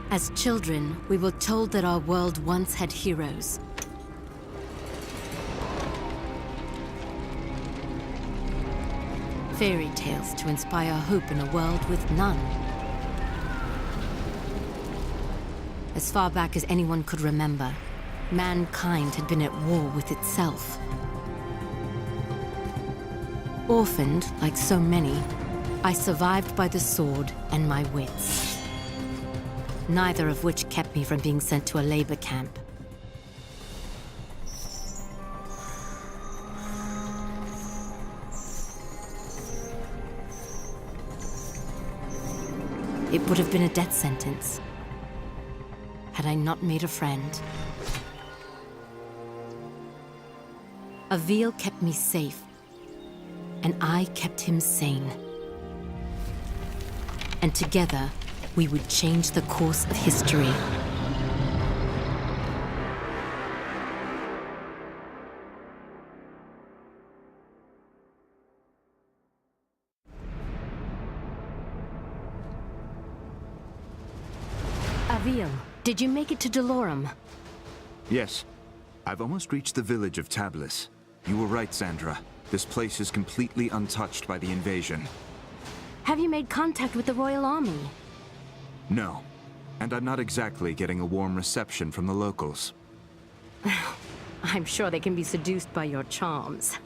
As children, we were told that our world once had heroes. Fairy tales to inspire hope in a world with none. As far back as anyone could remember, mankind had been at war with itself. Orphaned, like so many, I survived by the sword and my wits. Neither of which kept me from being sent to a labor camp. It would have been a death sentence had I not made a friend. Avil kept me safe, and I kept him sane. And together, we would change the course of history. Avil, did you make it to Delorum? Yes. I've almost reached the village of Tablis. You were right, Sandra. This place is completely untouched by the invasion. Have you made contact with the Royal Army? No. And I'm not exactly getting a warm reception from the locals. I'm sure they can be seduced by your charms.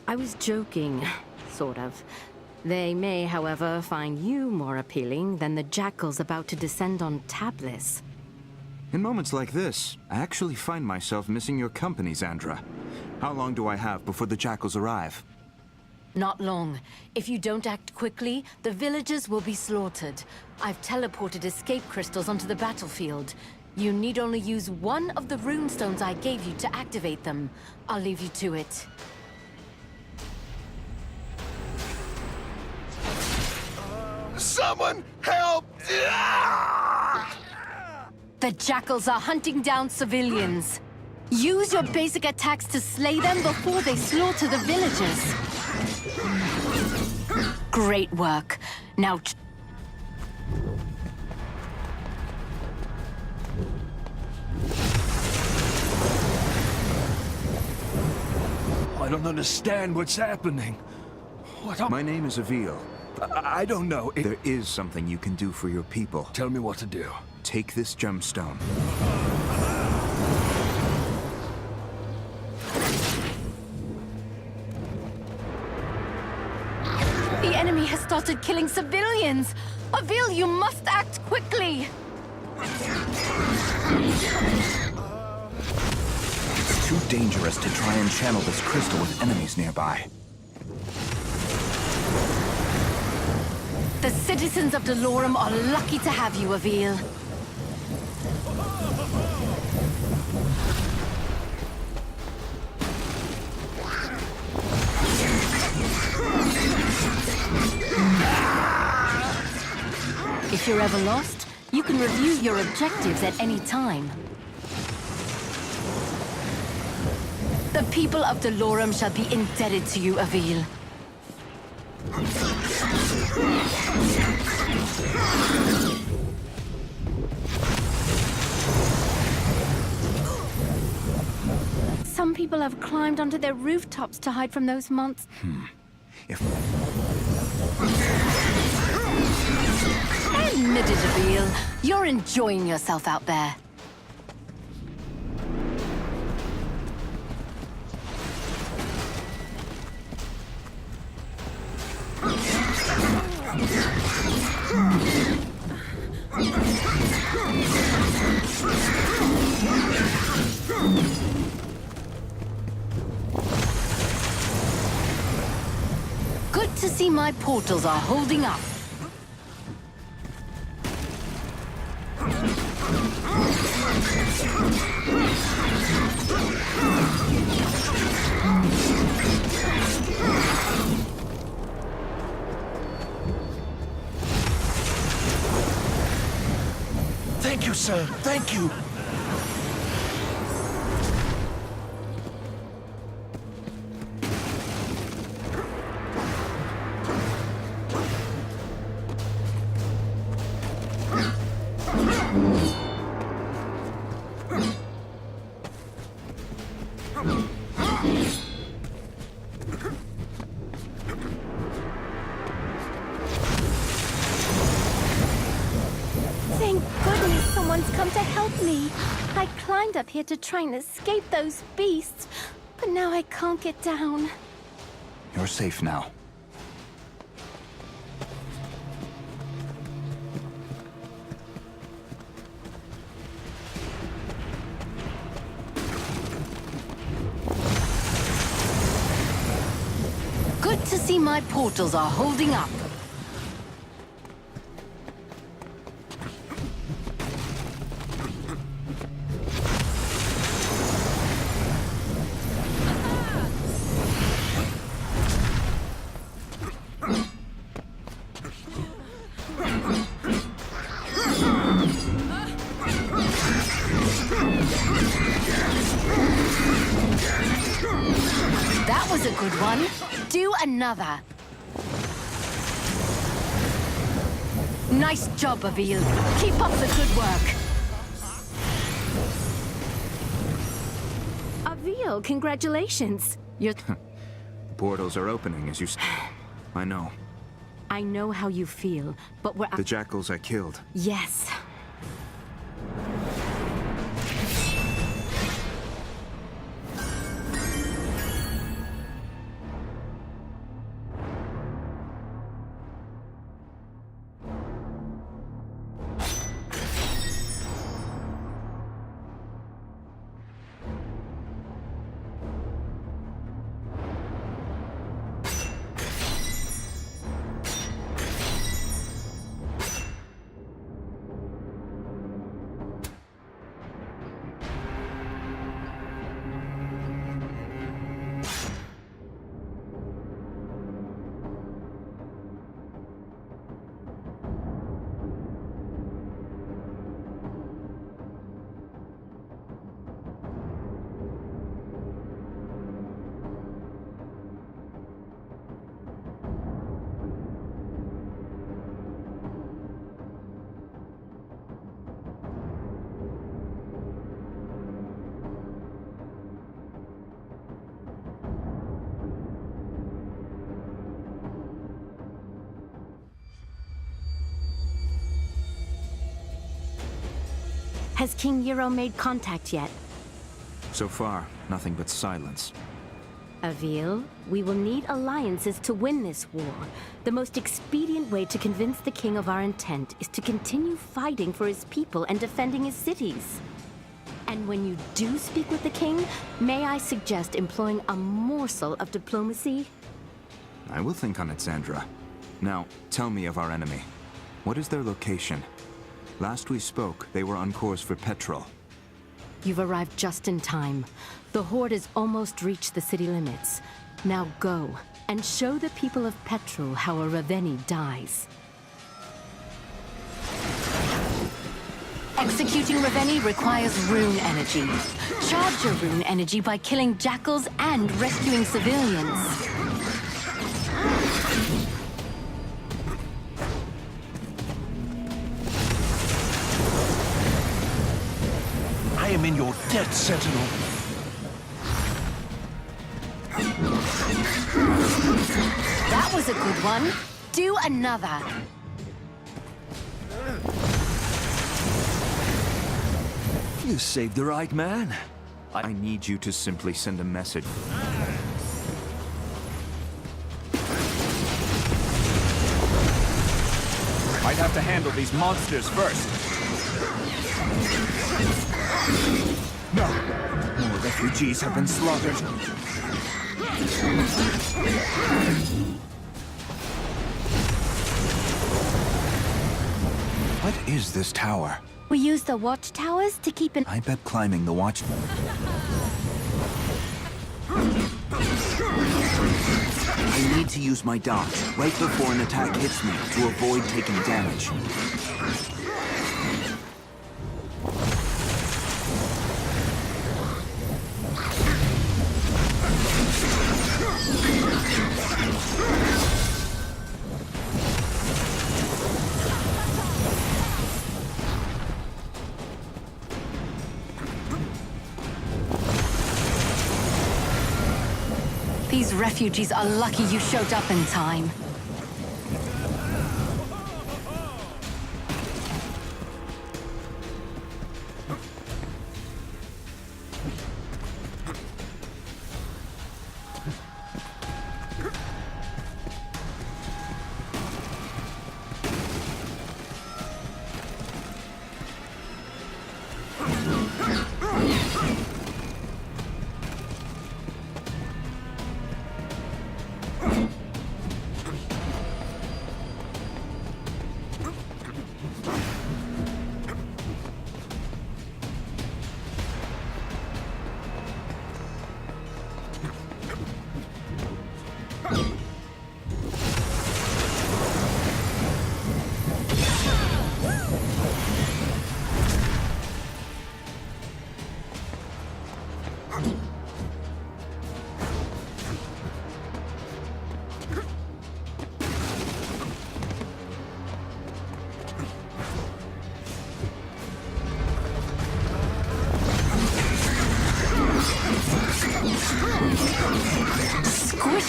I was joking, sort of. They may, however, find you more appealing than the jackals about to descend on Tablis. In moments like this, I actually find myself missing your company, Sandra. How long do I have before the jackals arrive? Not long. If you don't act quickly, the villagers will be slaughtered. I've teleported escape crystals onto the battlefield. You need only use one of the runestones I gave you to activate them. I'll leave you to it. Someone help! The jackals are hunting down civilians. Use your basic attacks to slay them before they slaughter the villagers. Great work. Now... I don't understand what's happening. My name is Avil. I don't know. There is something you can do for your people. Tell me what to do. Take this gemstone. The enemy has started killing civilians! Avil, you must act quickly! It's too dangerous to try and channel this crystal with enemies nearby. The citizens of Delorum are lucky to have you, Avil. If you're ever lost, you can review your objectives at any time. The people of Delorum shall be indebted to you, Avil. Some people have climbed onto their rooftops to hide from those monsters. Admit it, Avil. You're enjoying yourself out there. Good to see my portals are holding up. Thank you, sir. Thank you. someone's come to help me. I climbed up here to try and escape those beasts, but now I can't get down. You're safe now. Good to see my portals are holding up. That was a good one. Do another. Nice job, Avil. Keep up the good work. Avil, congratulations. You're... The portals are opening as you... I know. I know how you feel, but we're... The jackals I killed. Yes. Has King Euro made contact yet? So far, nothing but silence. Avil, we will need alliances to win this war. The most expedient way to convince the king of our intent is to continue fighting for his people and defending his cities. And when you do speak with the king, may I suggest employing a morsel of diplomacy? I will think on it, Sandra. Now, tell me of our enemy. What is their location? Last we spoke, they were on course for Petrol. You've arrived just in time. The Horde has almost reached the city limits. Now go, and show the people of Petrol how a Raveni dies. Executing Raveni requires rune energy. Charge your rune energy by killing jackals and rescuing civilians. I am in your debt, Sentinel. That was a good one. Do another. You saved the right man. I need you to simply send a message. I'd have to handle these monsters first. No! More refugees have been slaughtered. What is this tower? We use the watchtowers to keep an... I bet climbing the watch... I need to use my dodge right before an attack hits me to avoid taking damage. These refugees are lucky you showed up in time.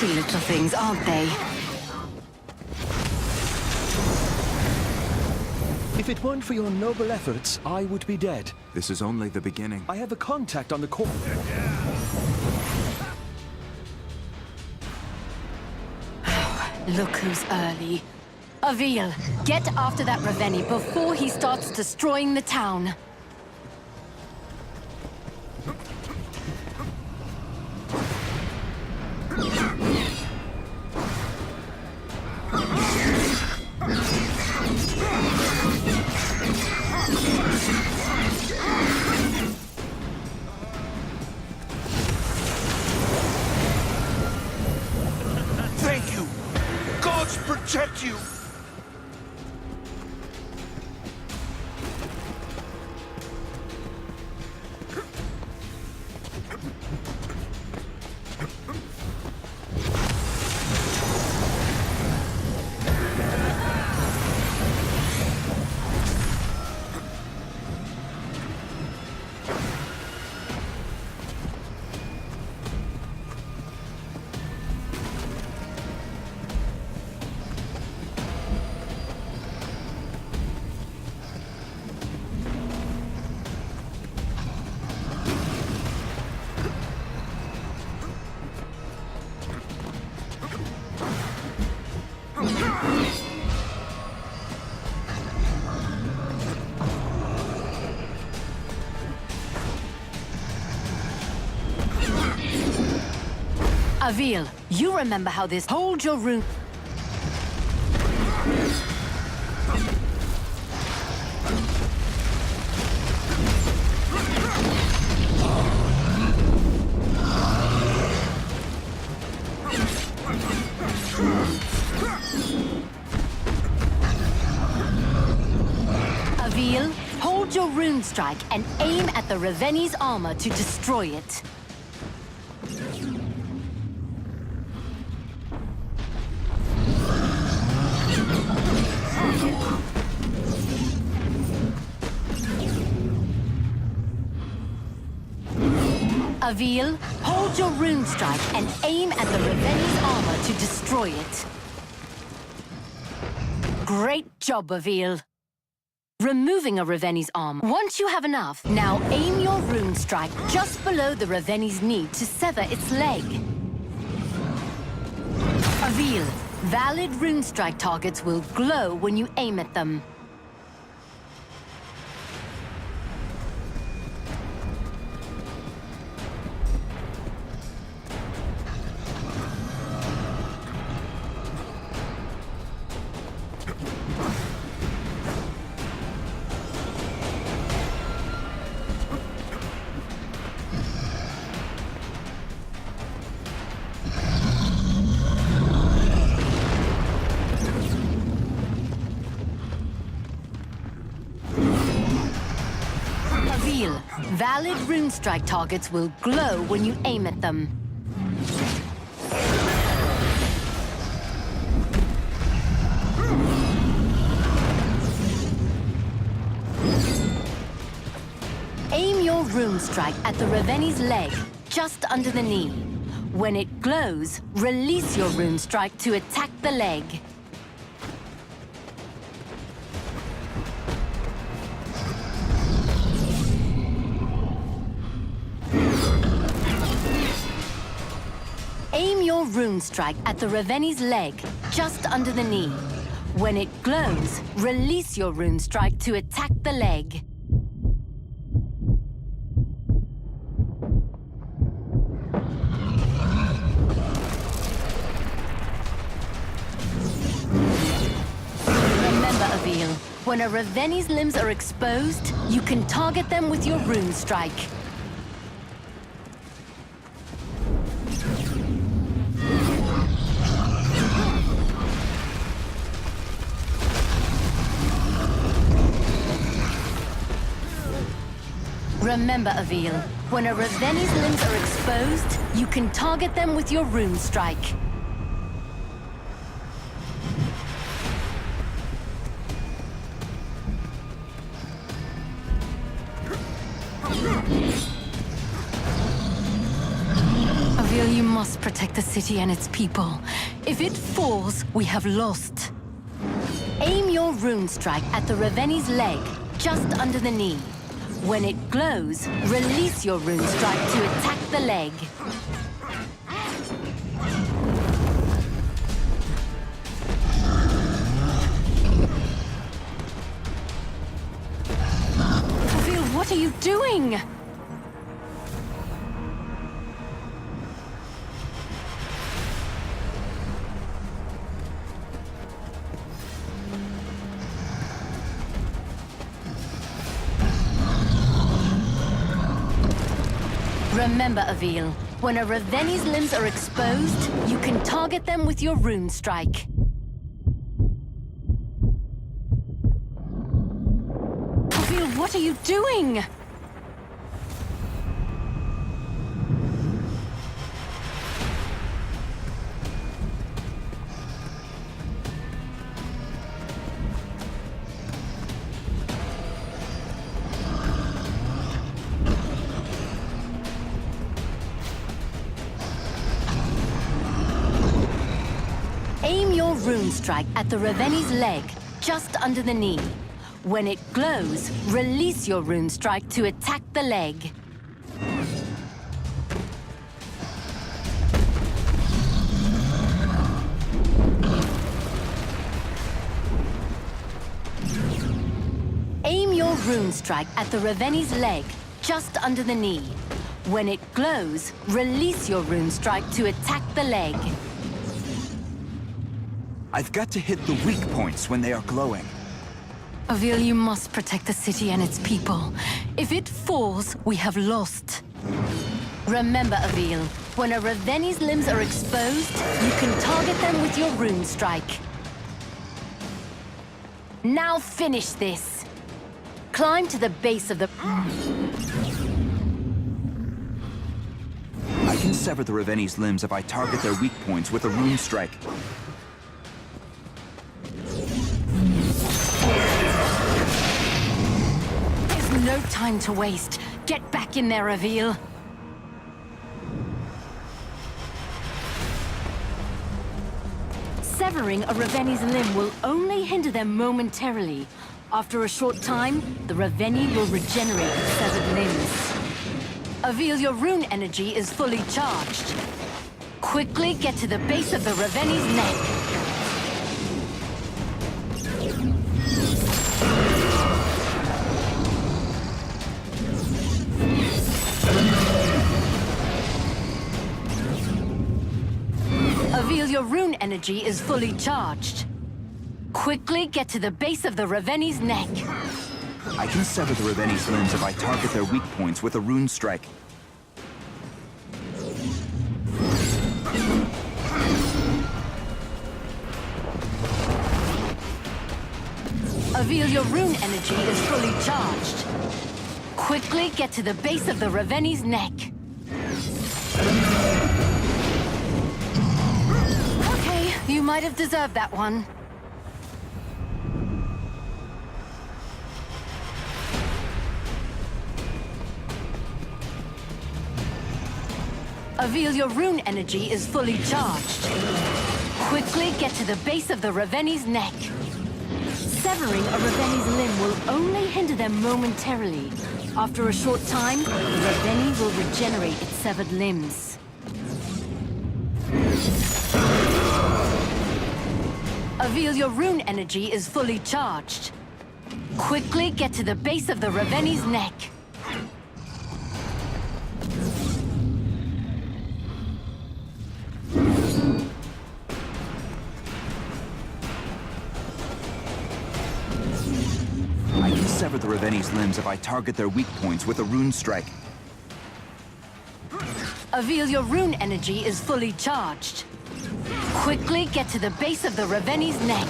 Pretty little things, aren't they? If it weren't for your noble efforts, I would be dead. This is only the beginning. I have a contact on the core. Look who's early. Avil, get after that Ravenni before he starts destroying the town. Thank you. Gods protect you. Avil, you remember how this... Hold your rune... Avil, hold your rune strike and aim at the Ravenni's armor to destroy it. Avil, hold your rune strike and aim at the Ravenni's armor to destroy it. Great job, Avil. Removing a Ravenni's armor. Once you have enough, now aim your rune strike just below the Ravenni's knee to sever its leg. Avil, valid rune strike targets will glow when you aim at them. Valid rune strike targets will glow when you aim at them. Aim your rune strike at the Ravenni's leg, just under the knee. When it glows, release your rune strike to attack the leg. Aim your rune strike at the Ravenni's leg, just under the knee. When it glows, release your rune strike to attack the leg. Remember, Avil, when a Ravenni's limbs are exposed, you can target them with your rune strike. Remember, Avil, when a Ravenni's limbs are exposed, you can target them with your rune strike. Avil, you must protect the city and its people. If it falls, we have lost. Aim your rune strike at the Raveni's leg, just under the knee. When it glows, release your rune strike to attack the leg. Avil, what are you doing? Remember, Avil, when a Raveni's limbs are exposed, you can target them with your rune strike. Avil, what are you doing? Aim your rune strike at the Raveni's leg, just under the knee. When it glows, release your rune strike to attack the leg. Aim your rune strike at the Raveni's leg, just under the knee. When it glows, release your rune strike to attack the leg. I've got to hit the weak points when they are glowing. Avil, you must protect the city and its people. If it falls, we have lost. Remember, Avil, when a Raveni's limbs are exposed, you can target them with your rune strike. Now finish this. Climb to the base of the... I can sever the Raveni's limbs if I target their weak points with a rune strike. There's no time to waste. Get back in there, Avil. Severing a Raveni's limb will only hinder them momentarily. After a short time, the Raveni will regenerate its severed limbs. Avil, your rune energy is fully charged. Quickly get to the base of the Raveni's neck. Avil, your rune energy is fully charged. Quickly get to the base of the Raveni's neck. I can sever the Raveni's limbs if I target their weak points with a rune strike. Avil, your rune energy is fully charged. Quickly get to the base of the Raveni's neck. Okay, you might have deserved that one. Avil, your rune energy is fully charged. Quickly get to the base of the Raveni's neck. Severing a Raveni's limb will only hinder them momentarily. After a short time, the Raveni will regenerate its severed limbs. Avil, your rune energy is fully charged. Quickly get to the base of the Raveni's neck. Sever the Raveni's limbs if I target their weak points with a rune strike. Avil, your rune energy is fully charged. Quickly get to the base of the Raveni's neck.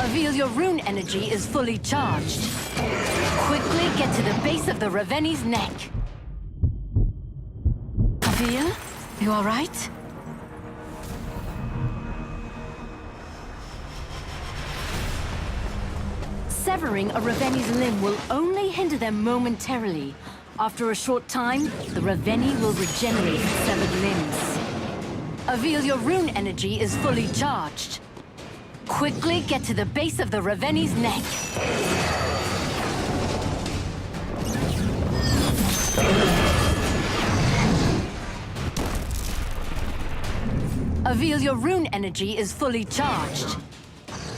Avil, your rune energy is fully charged. Quickly get to the base of the Raveni's neck. Avil? You all right? Severing a Raveni's limb will only hinder them momentarily. After a short time, the Raveni will regenerate its severed limbs. Avil, your rune energy is fully charged. Quickly get to the base of the Raveni's neck. Avil, your rune energy is fully charged.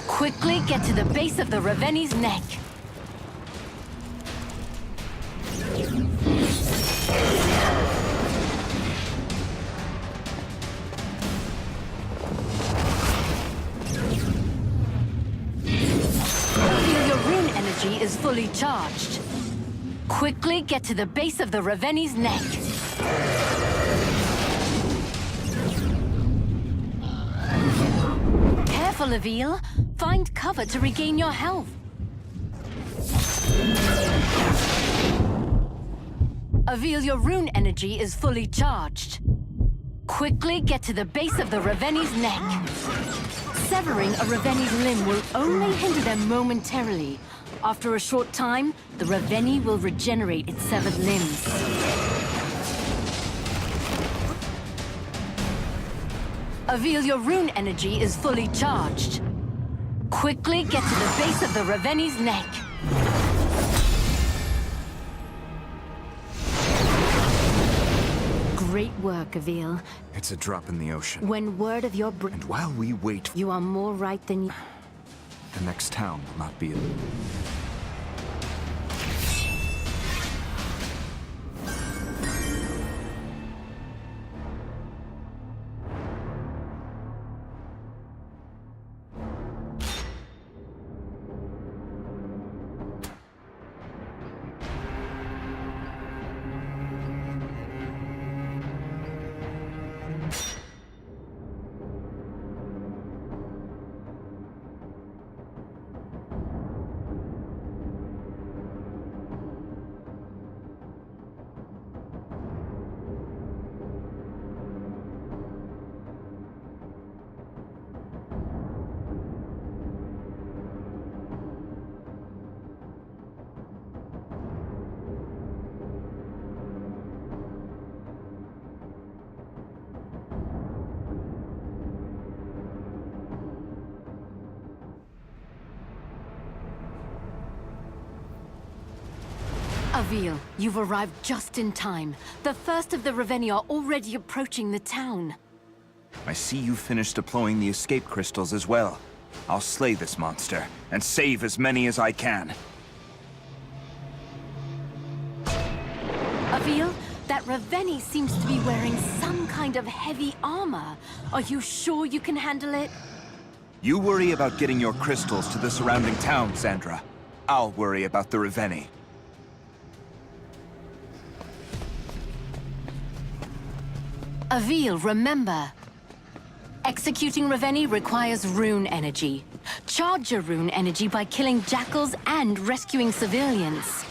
Quickly get to the base of the Raveni's neck. Avil, your rune energy is fully charged. Quickly get to the base of the Raveni's neck. Careful, Avil. Find cover to regain your health. Avil, your rune energy is fully charged. Quickly get to the base of the Raveni's neck. Severing a Raveni's limb will only hinder them momentarily. After a short time, the Raveni will regenerate its severed limbs. Avil, your rune energy is fully charged. Quickly get to the base of the Raveni's neck. Great work, Avil. It's a drop in the ocean. When word of your And while we wait, you are more right than you... the next town will not be a... Avil, you've arrived just in time. The first of the Raveni are already approaching the town. I see you finished deploying the escape crystals as well. I'll slay this monster, and save as many as I can. Avil, that Raveni seems to be wearing some kind of heavy armor. Are you sure you can handle it? You worry about getting your crystals to the surrounding town, Sandra. I'll worry about the Raveni. Avil, remember. Executing Raveni requires rune energy. Charge your rune energy by killing jackals and rescuing civilians.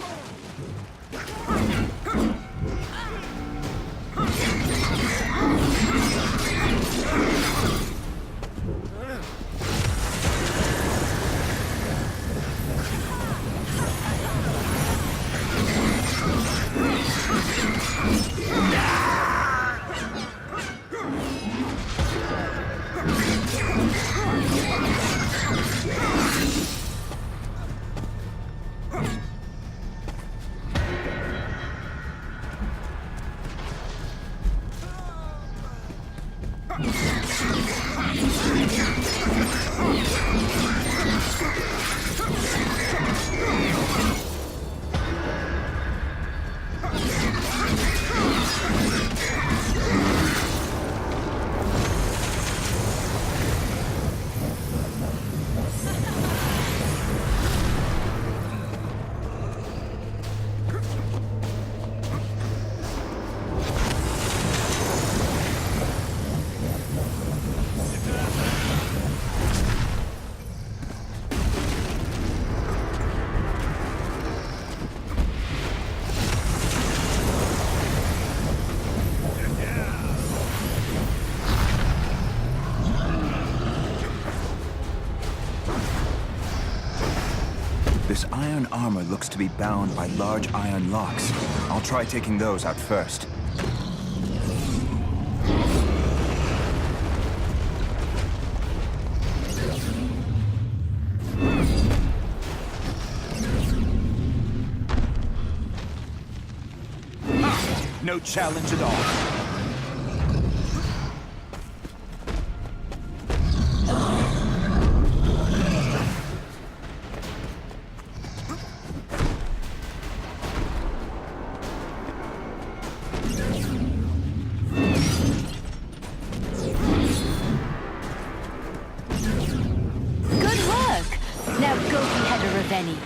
iron armor looks to be bound by large iron locks. I'll try taking those out first. No challenge at all. Good work! Now go behead a Ravenni.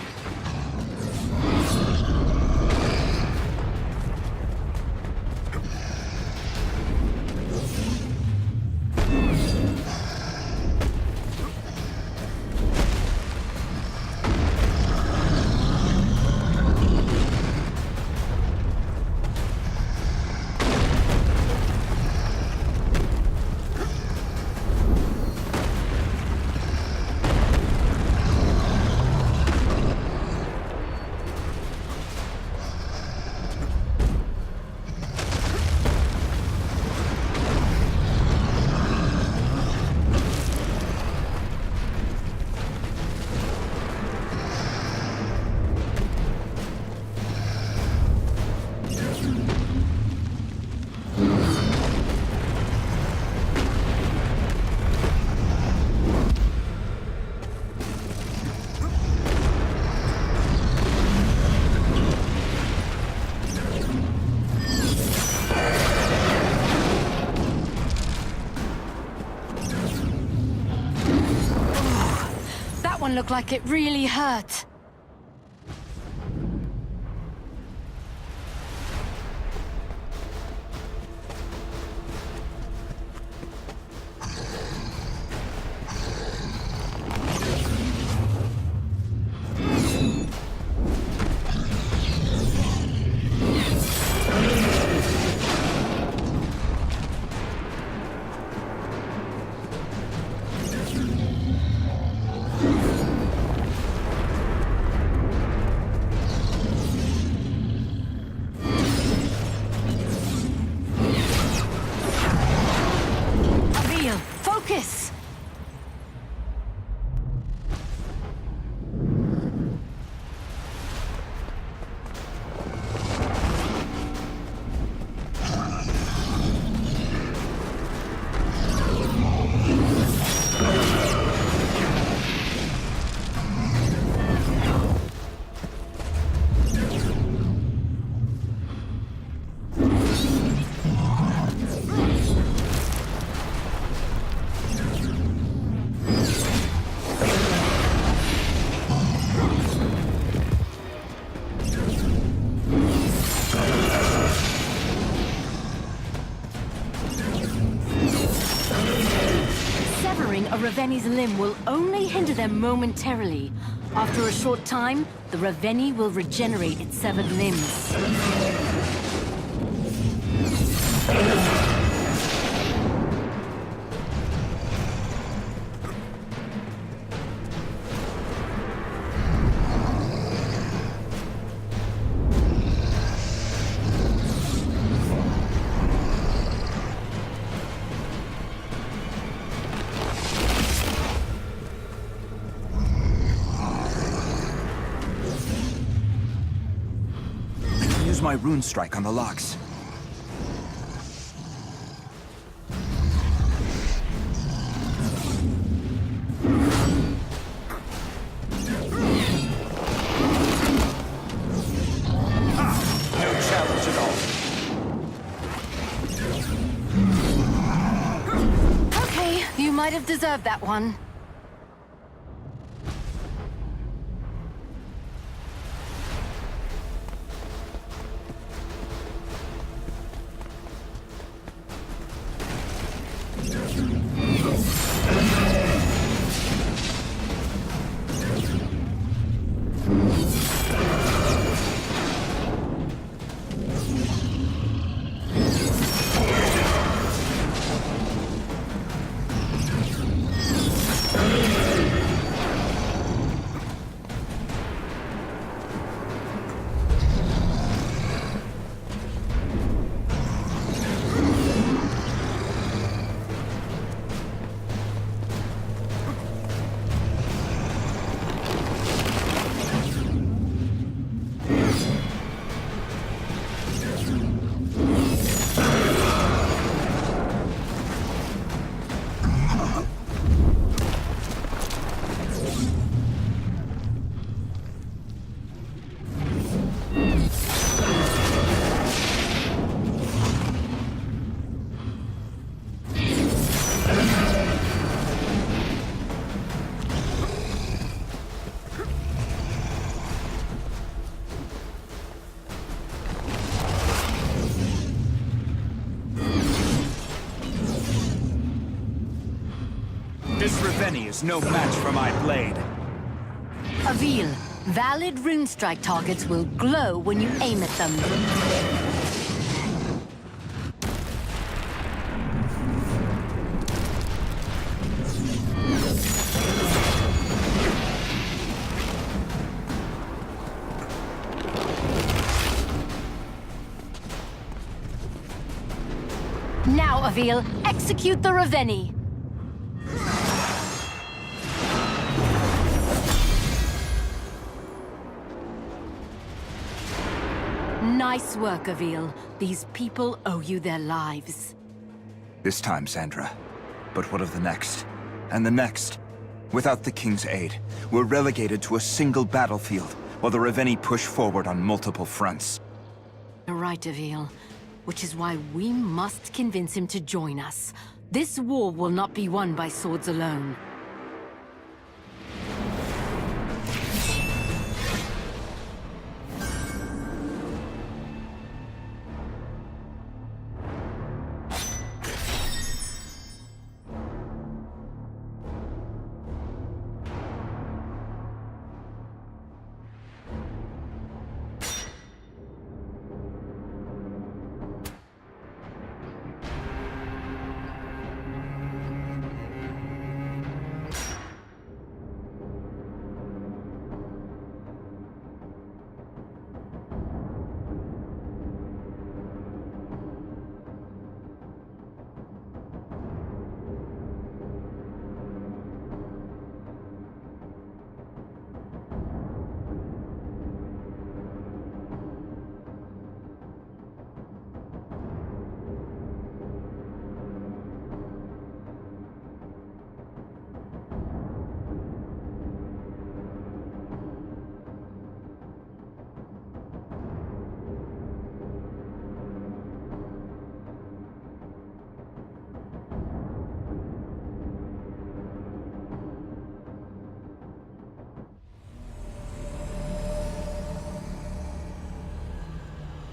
That one looked like it really hurt. Focus! A Ravenni's limb will only hinder them momentarily. After a short time, the Ravenni will regenerate its severed limbs. My rune strike on the locks. No challenge at all. Okay, you might have deserved that one. Ravenni is no match for my blade. Avil, valid rune strike targets will glow when you aim at them. Now, Avil, execute the Ravenni. Nice work, Avil. These people owe you their lives. This time, Sandra. But what of the next? And the next? Without the King's aid, we're relegated to a single battlefield, while the Ravenni push forward on multiple fronts. You're right, Avil. Which is why we must convince him to join us. This war will not be won by swords alone.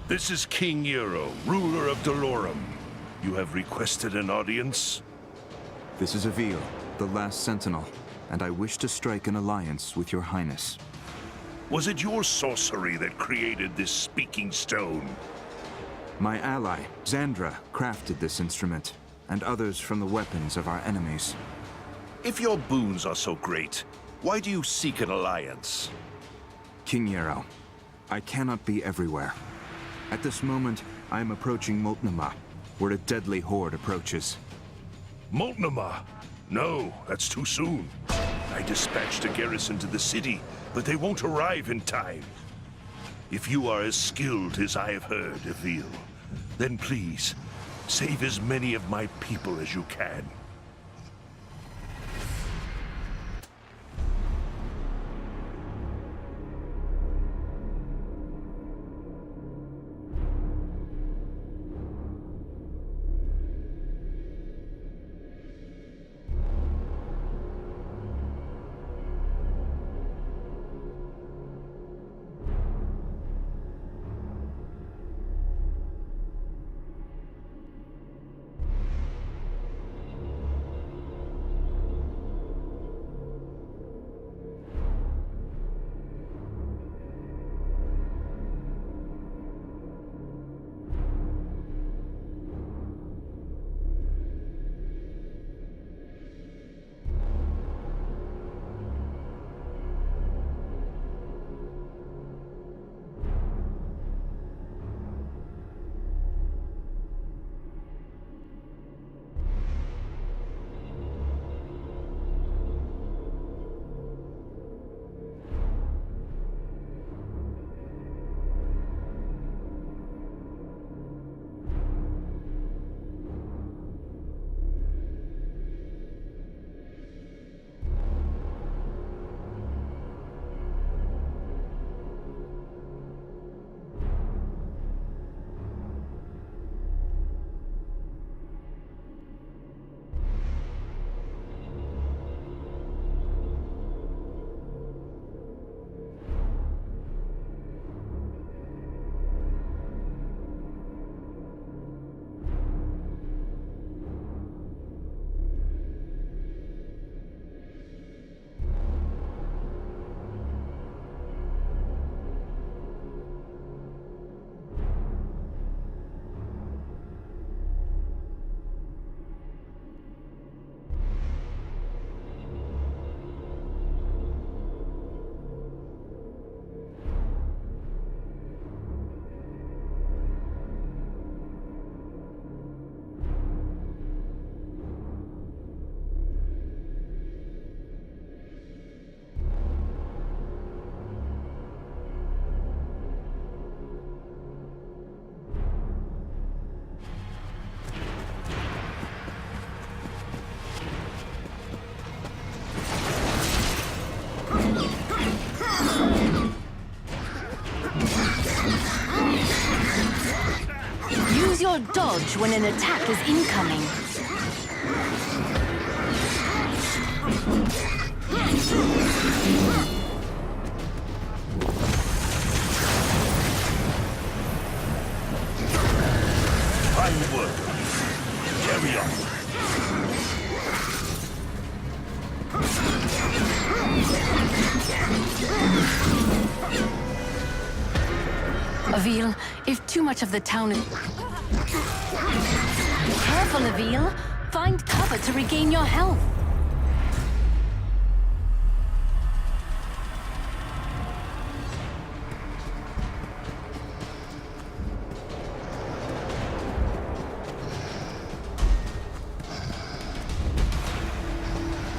This is King Euro, ruler of Dolorum. You have requested an audience? This is Avil, the last sentinel, and I wish to strike an alliance with your highness. Was it your sorcery that created this speaking stone? My ally, Xandra, crafted this instrument, and others from the weapons of our enemies. If your boons are so great, why do you seek an alliance? King Yarrow, I cannot be everywhere. At this moment, I am approaching Multnomah, where a deadly horde approaches. Multnomah? No, that's too soon. I dispatched a garrison to the city, but they won't arrive in time. If you are as skilled as I have heard, Avil, then please, save as many of my people as you can. dodge when an attack is incoming. Fine work. Carry on. Avil, if too much of the town is... Careful, Avil. Find cover to regain your health.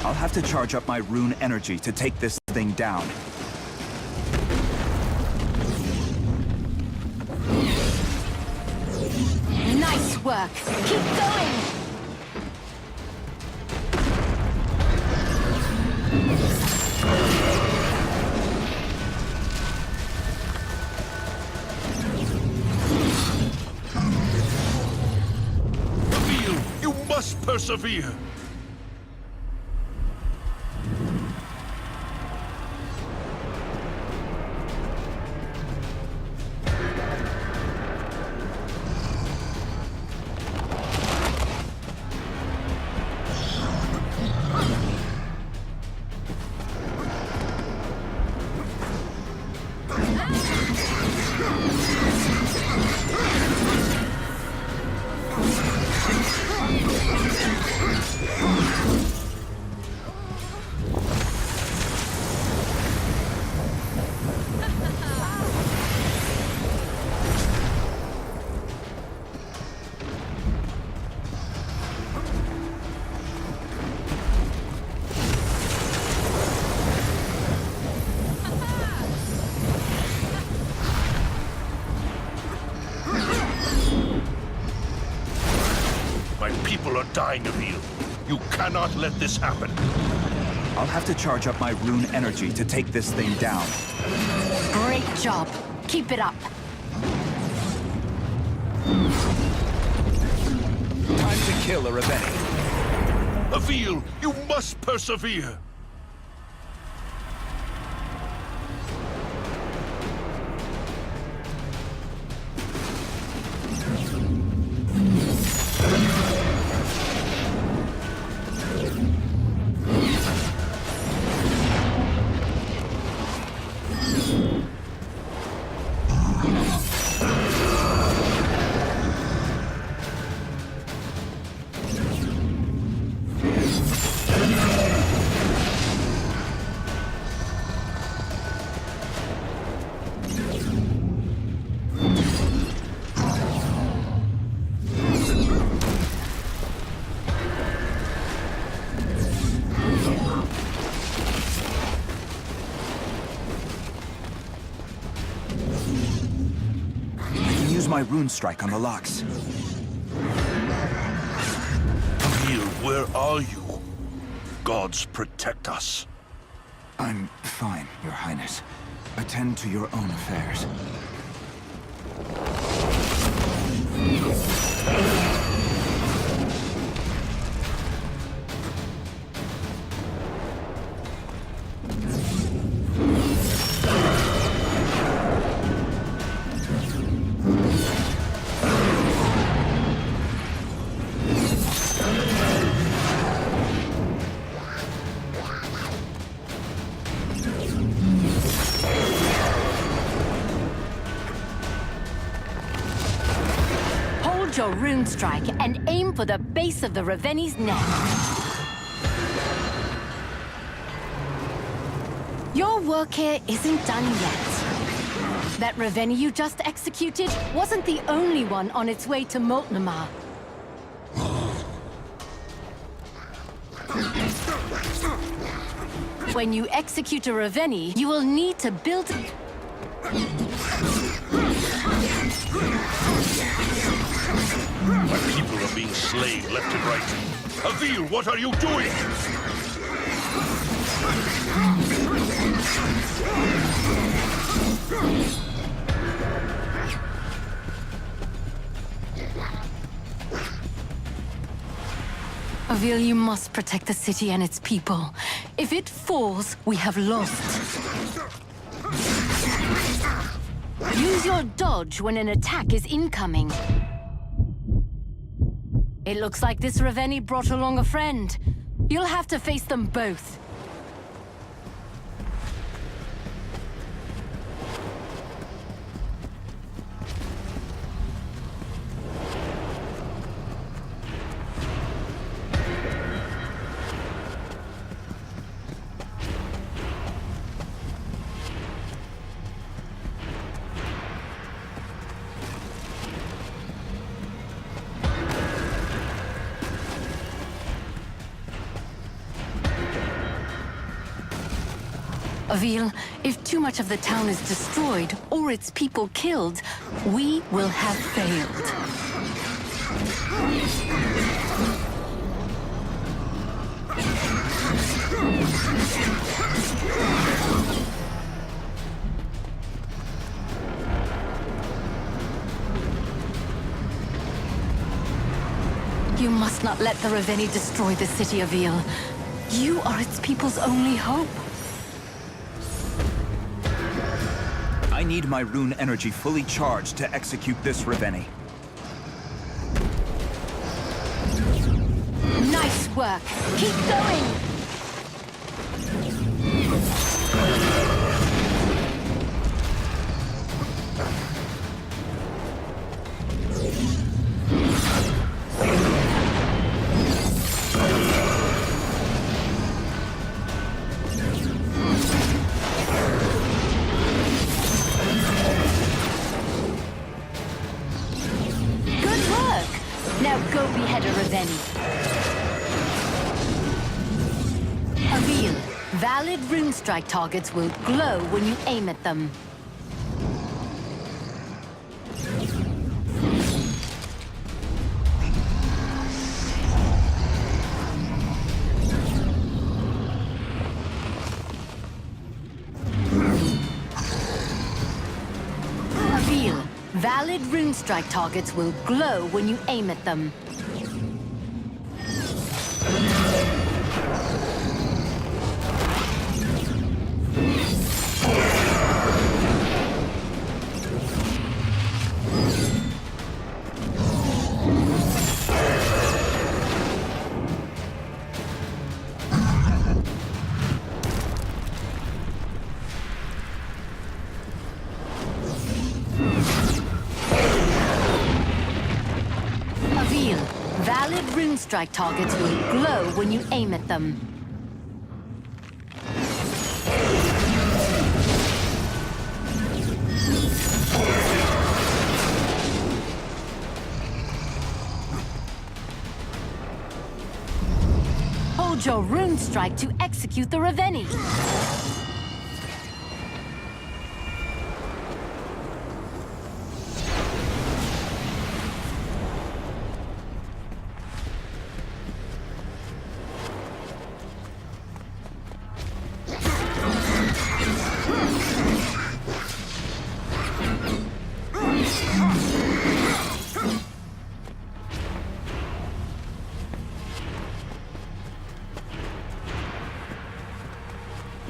I'll have to charge up my rune energy to take this thing down. Nice work. Keep going. Avil, you must persevere. My people are dying, Avil. You cannot let this happen. I'll have to charge up my rune energy to take this thing down. Great job. Keep it up. Time to kill a Raveni. Avil, you must persevere. My rune strike on the locks. Avil, where are you? Gods protect us. I'm fine, Your Highness. Attend to your own affairs. Your rune strike and aim for the base of the Raveni's neck. Your work here isn't done yet. That Raveni you just executed wasn't the only one on its way to Moltnamar. When you execute a Raveni, you will need to build... My people are being slain left and right. Avil, what are you doing? Avil, you must protect the city and its people. If it falls, we have lost. Use your dodge when an attack is incoming. It looks like this Ravenni brought along a friend. You'll have to face them both. Avil, if too much of the town is destroyed or its people killed, we will have failed. You must not let the Ravenni destroy the city, Avil. You are its people's only hope. I need my rune energy fully charged to execute this Ravenni. Nice work. Keep going. Now go behead a Ravenni. Avil, valid rune strike targets will glow when you aim at them. Avil, valid rune strike targets will glow when you aim at them. Avil, valid rune strike targets will glow when you aim at them. Hold your rune strike to execute the Ravenni.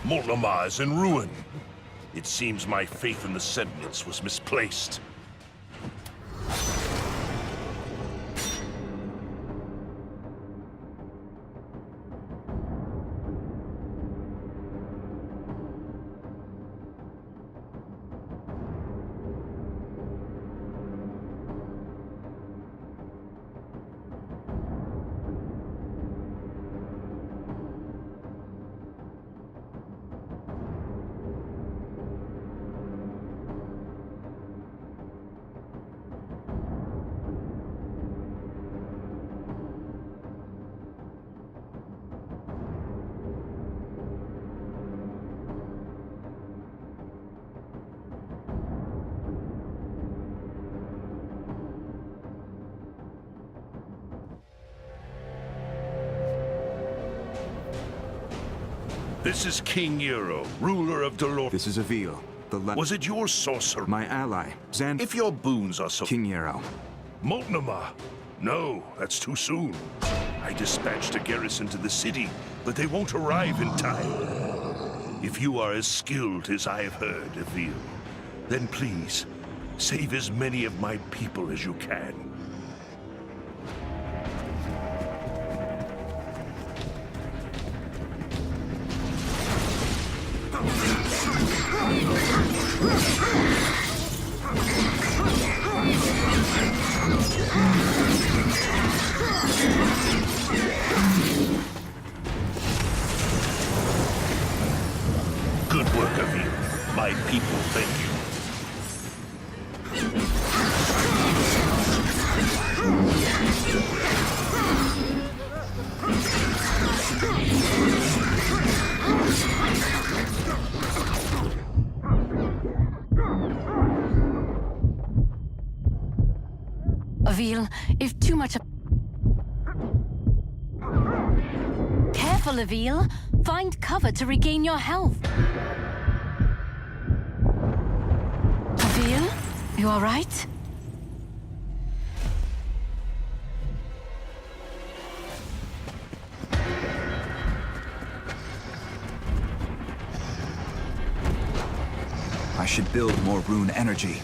Multnomah is in ruin. It seems my faith in the Sentinels was misplaced. This is King Euro, ruler of Dolor. This is Avil, Was it your sorcerer? my ally, Xand. If your boons are so... King Yarrow. Multnomah? No, that's too soon. I dispatched a garrison to the city, but they won't arrive in time. If you are as skilled as I have heard, Avil, then please, save as many of my people as you can. Good work, Avil. My people thank you. Avil, if too much of... Careful, Avil. Find cover to regain your health. Avil, you all right? I should build more rune energy.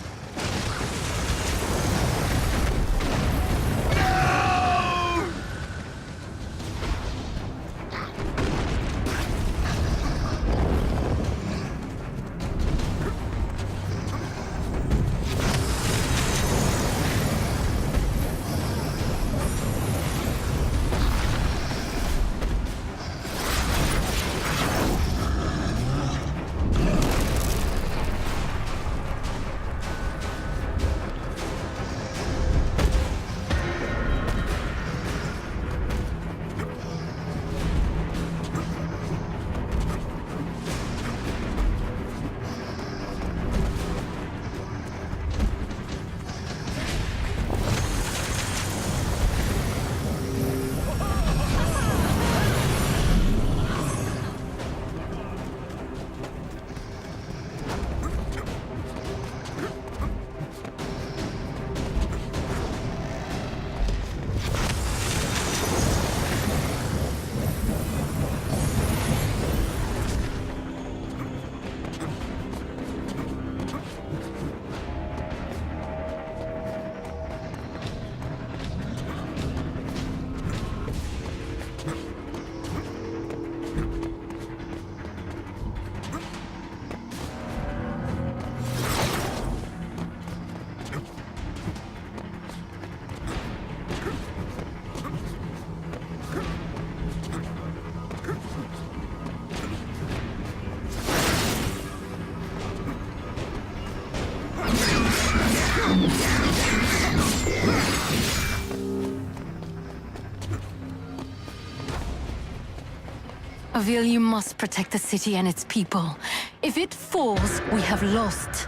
Avil, you must protect the city and its people. If it falls, we have lost.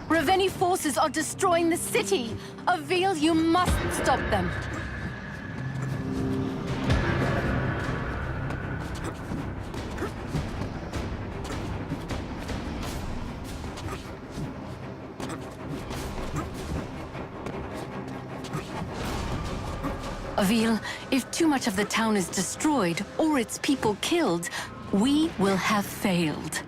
Ravenni forces are destroying the city. Avil, you must stop them. Avil, if too much of the town is destroyed or its people killed, we will have failed.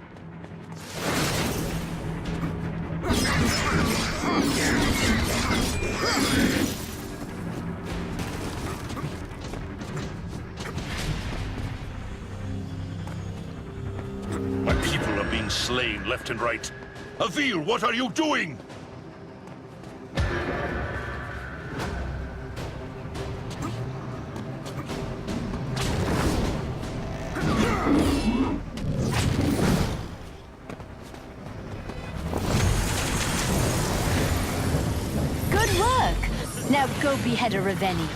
My people are being slain left and right. Avil, what are you doing? Good work! Now go behead a Ravenni.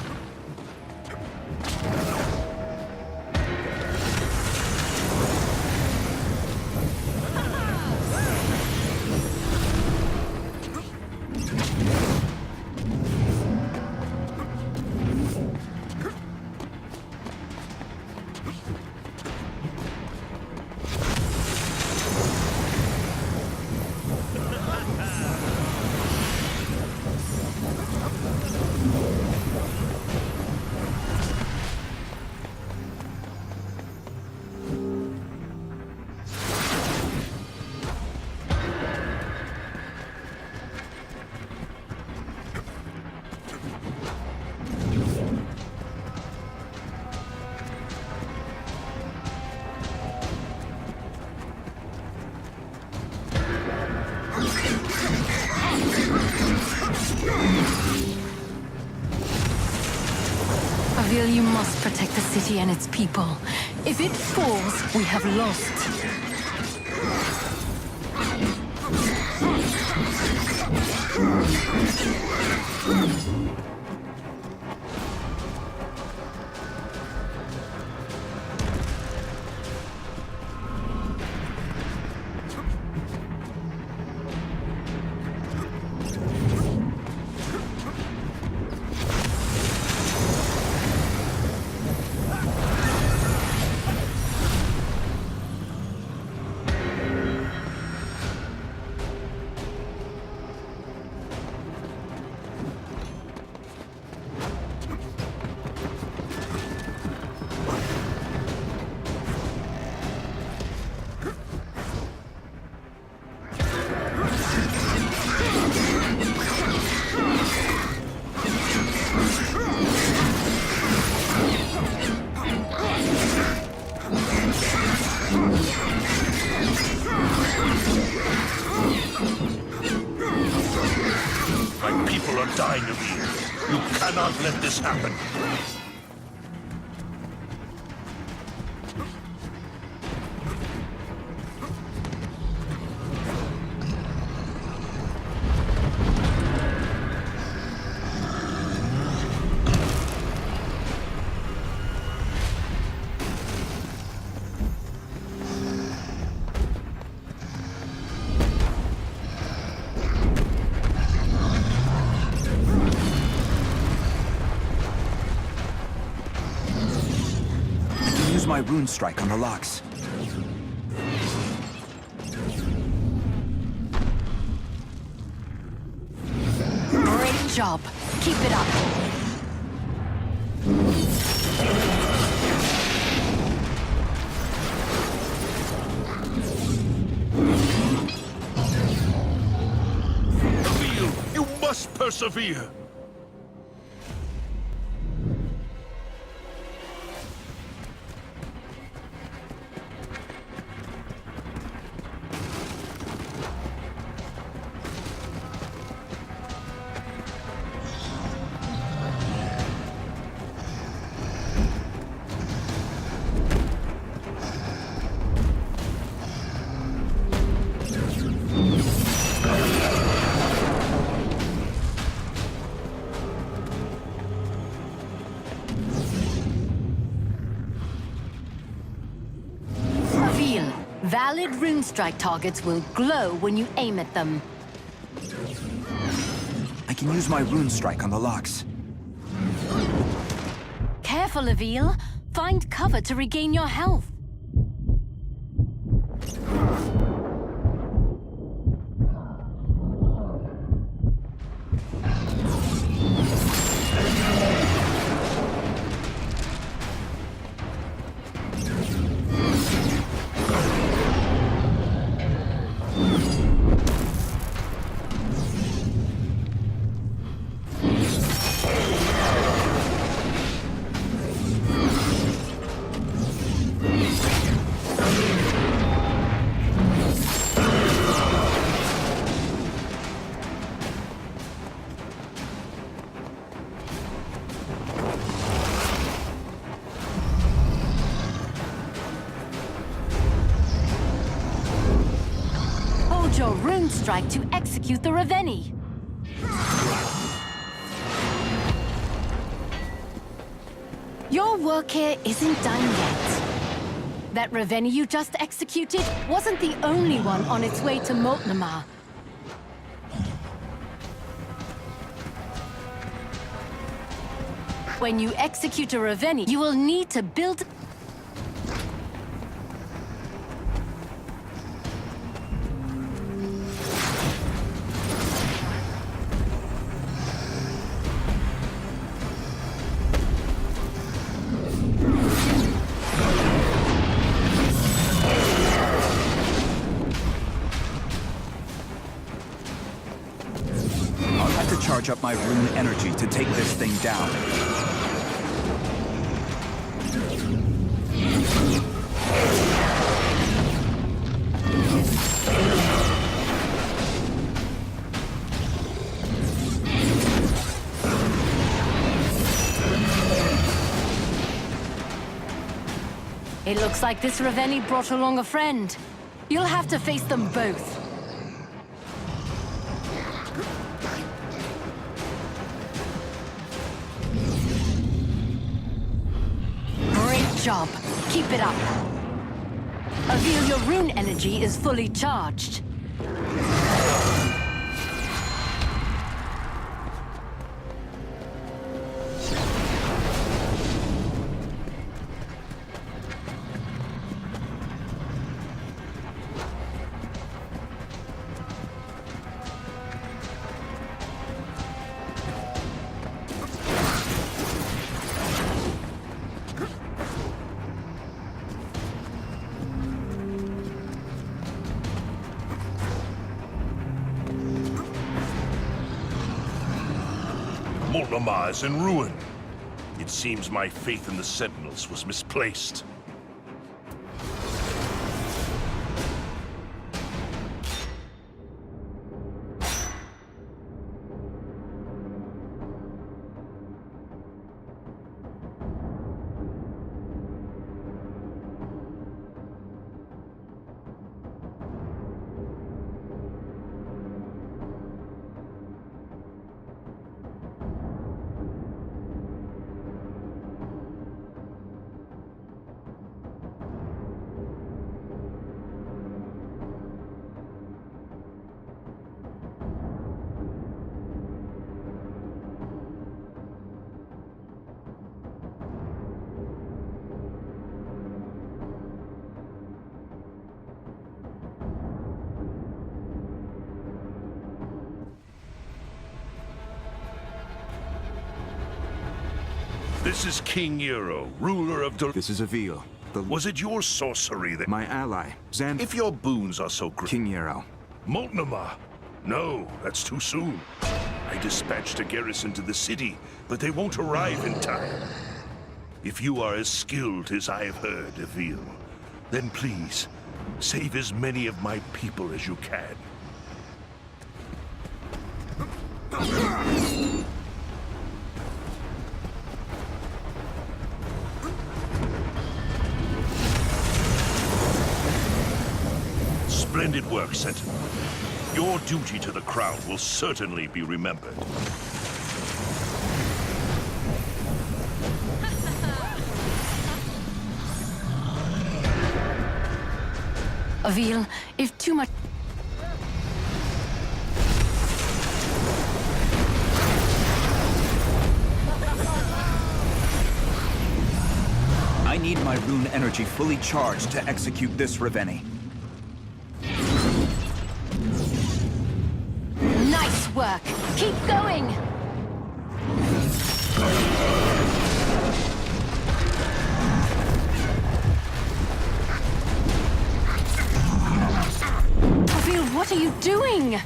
Reveal, you must protect the city and its people. If it falls, we have lost. My people are dying of you. You cannot let this happen. Use my rune strike on the locks. Great job. Keep it up. Reveal, you must persevere. Reveal, valid rune strike targets will glow when you aim at them. I can use my rune strike on the locks. Careful, Reveal. Find cover to regain your health. Hold your rune strike to execute the Reveni. Your work here isn't done yet. That Reveni you just executed wasn't the only one on its way to Moltnamar. When you execute a Reveni, you will need to build... I'll have to charge up my rune energy to take this thing down. It looks like this Ravenni brought along a friend. You'll have to face them both. Great job. Keep it up. Avil, your rune energy is fully charged. Multnomah is in ruin. It seems my faith in the Sentinels was misplaced. This is King Euro, ruler of This is Avil. Was it your sorcery that... My ally, Xan... If your boons are so great... King Euro. Multnomah? No, that's too soon. I dispatched a garrison to the city, but they won't arrive in time. If you are as skilled as I have heard, Avil, then please, save as many of my people as you can. Splendid work, Sentinel. Your duty to the crown will certainly be remembered. Avil, if too much... I need my rune energy fully charged to execute this Ravenni. Nice work! Keep going! Avil, what are you doing?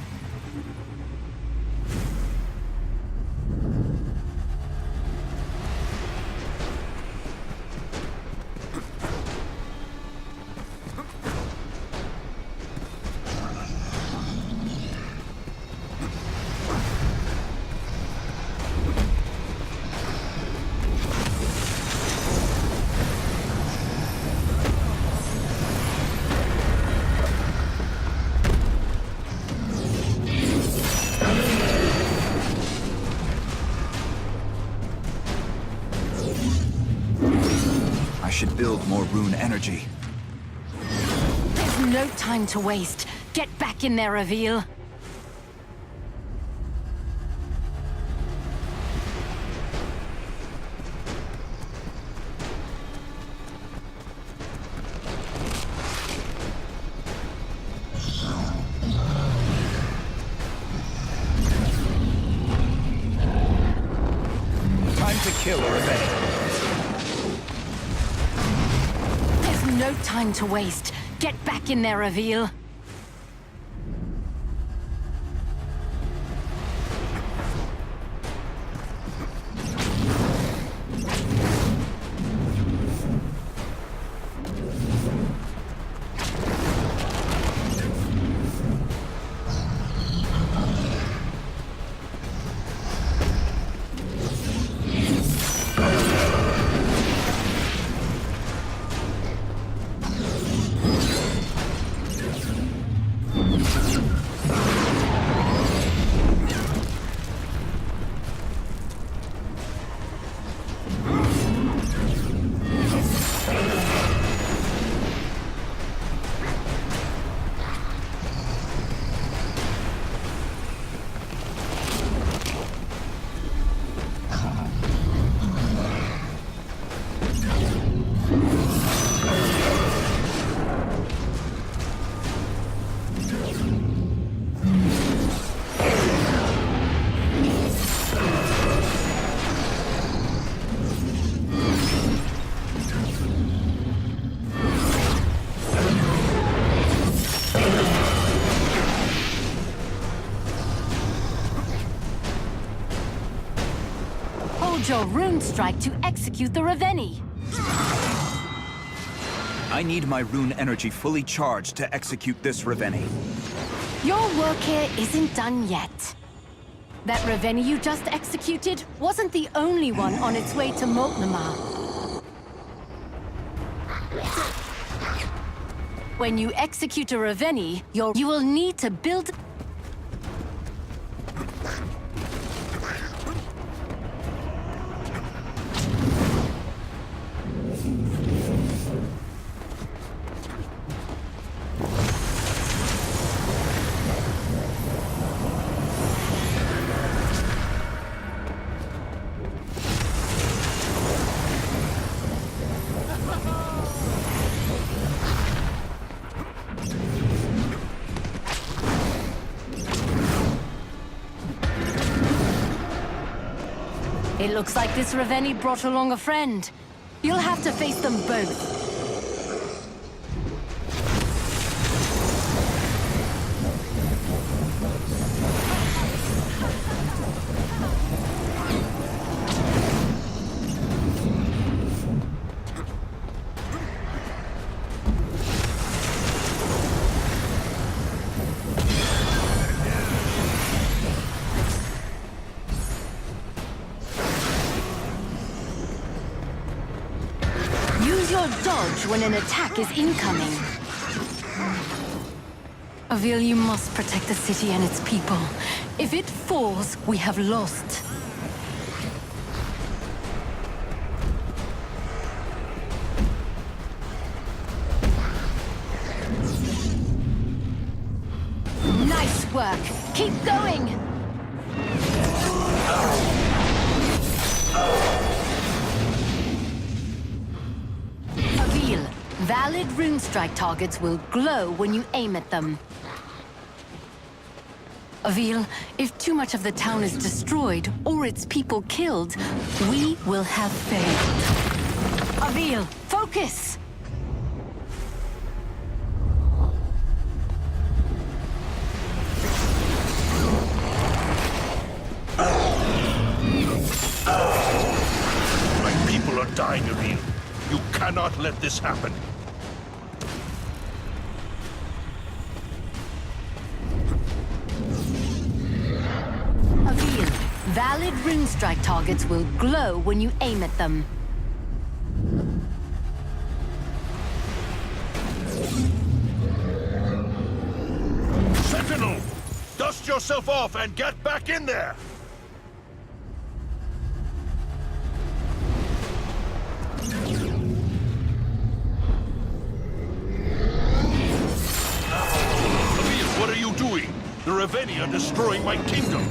Should build more rune energy. There's no time to waste. Get back in there, Avil. Time to kill or avenge. No time to waste. Get back in there, Avil. Hold your rune strike to execute the Ravenni. I need my rune energy fully charged to execute this Ravenni. Your work here isn't done yet. That Ravenni you just executed wasn't the only one on its way to Moltnamar. When you execute a Ravenni, you will need to build... It looks like this Ravenni brought along a friend. You'll have to face them both. Use your dodge when an attack is incoming. Avil, you must protect the city and its people. If it falls, we have lost. Nice work. Keep going. Avil, valid rune strike targets will glow when you aim at them. Avil, if too much of the town is destroyed or its people killed, we will have failed. Avil, focus! My people are dying, Avil. You cannot let this happen. Avil, valid rune strike targets will glow when you aim at them. Sentinel! Dust yourself off and get back in there! Avil, what are you doing? The Ravenni are destroying my kingdom!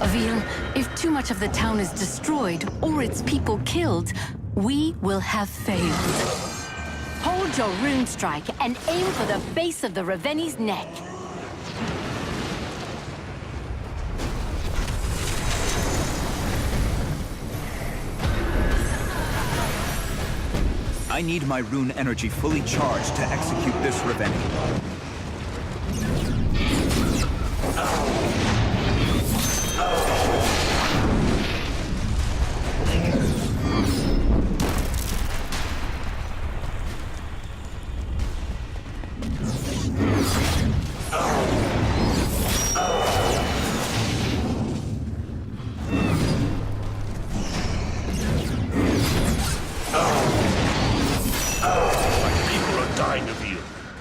Avil, if too much of the town is destroyed or its people killed, we will have failed. Hold your rune strike and aim for the base of the Ravenni's neck. I need my rune energy fully charged to execute this Ravenni.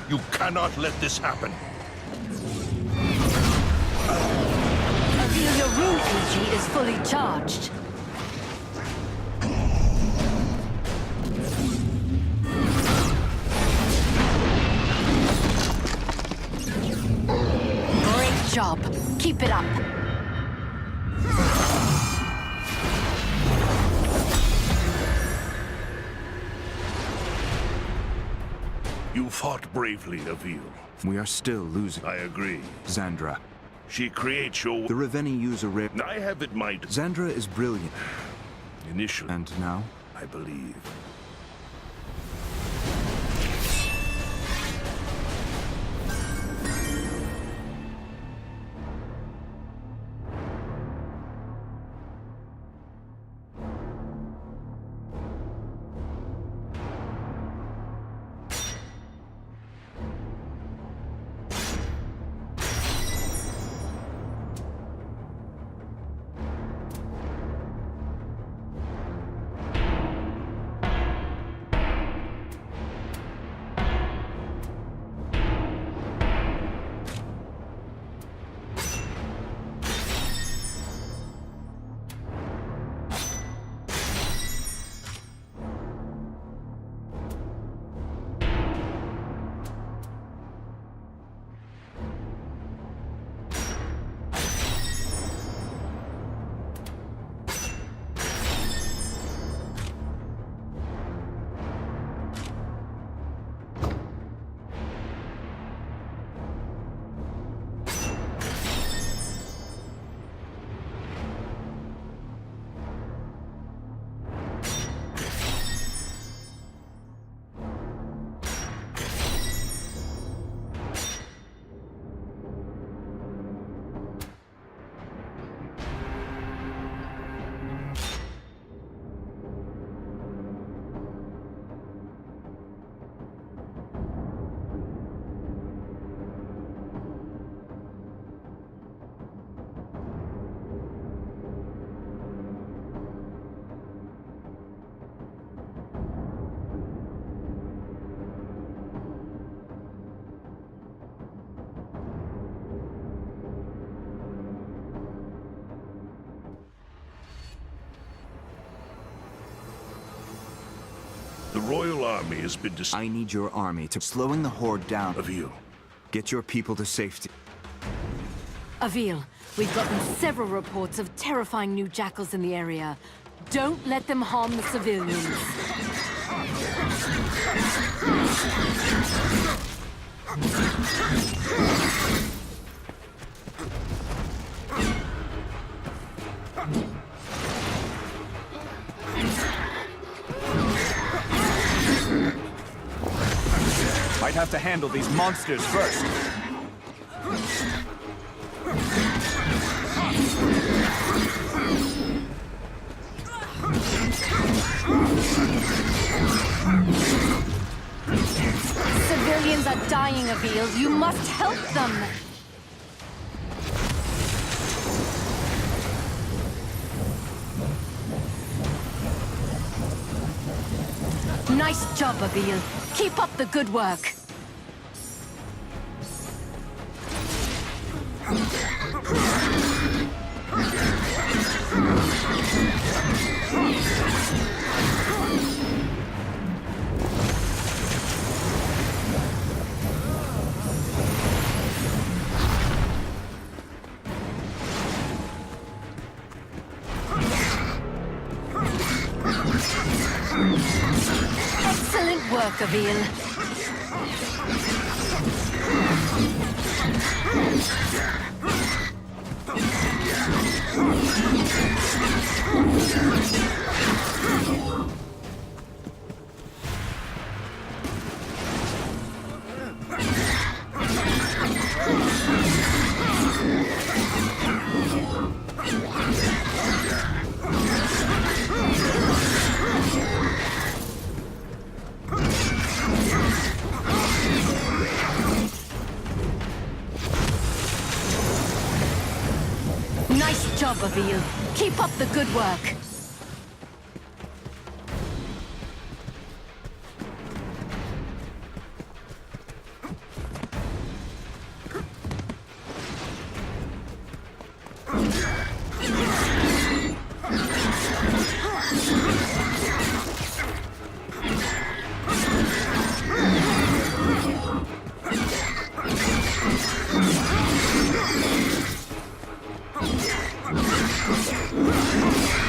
You cannot let this happen. Avil, your rune energy is fully charged. Great job. Keep it up. fought bravely, Avil. We are still losing. I agree. Xandra. She creates your... The Reveni use a rare... I have admired... Xandra is brilliant. Initially, And now? I believe. The Royal Army has been I need your army to... Slowing the Horde down. Avil. Get your people to safety. Avil, we've gotten several reports of terrifying new jackals in the area. Don't let them harm the civilians. Might have to handle these monsters first. Civilians are dying, Avil. You must help them. Nice job, Avil. Keep up the good work. Excellent work, Avil. Nice job, Avil. Keep up the good work.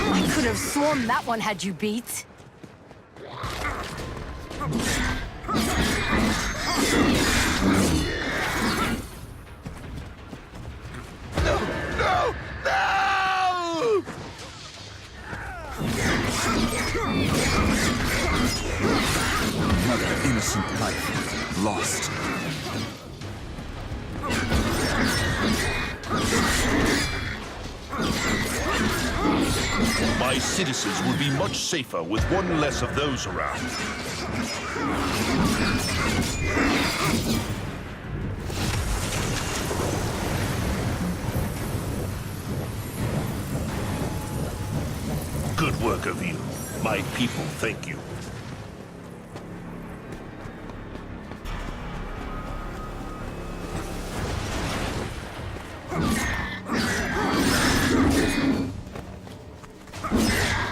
I could have sworn that one had you beat. My citizens will be much safer with one less of those around. Good work, Avil. My people thank you.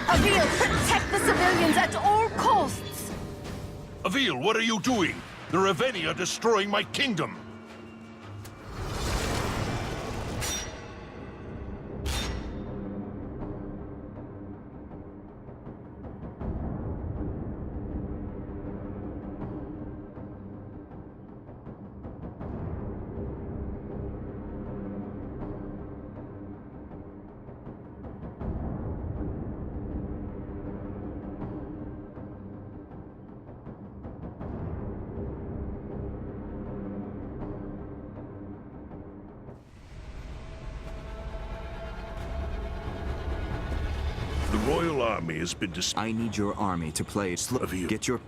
Avil, protect the civilians at all costs! Avil, what are you doing? The Raveni are destroying my kingdom. The Royal Army has been I need your army to play it slow. Avil. Get your...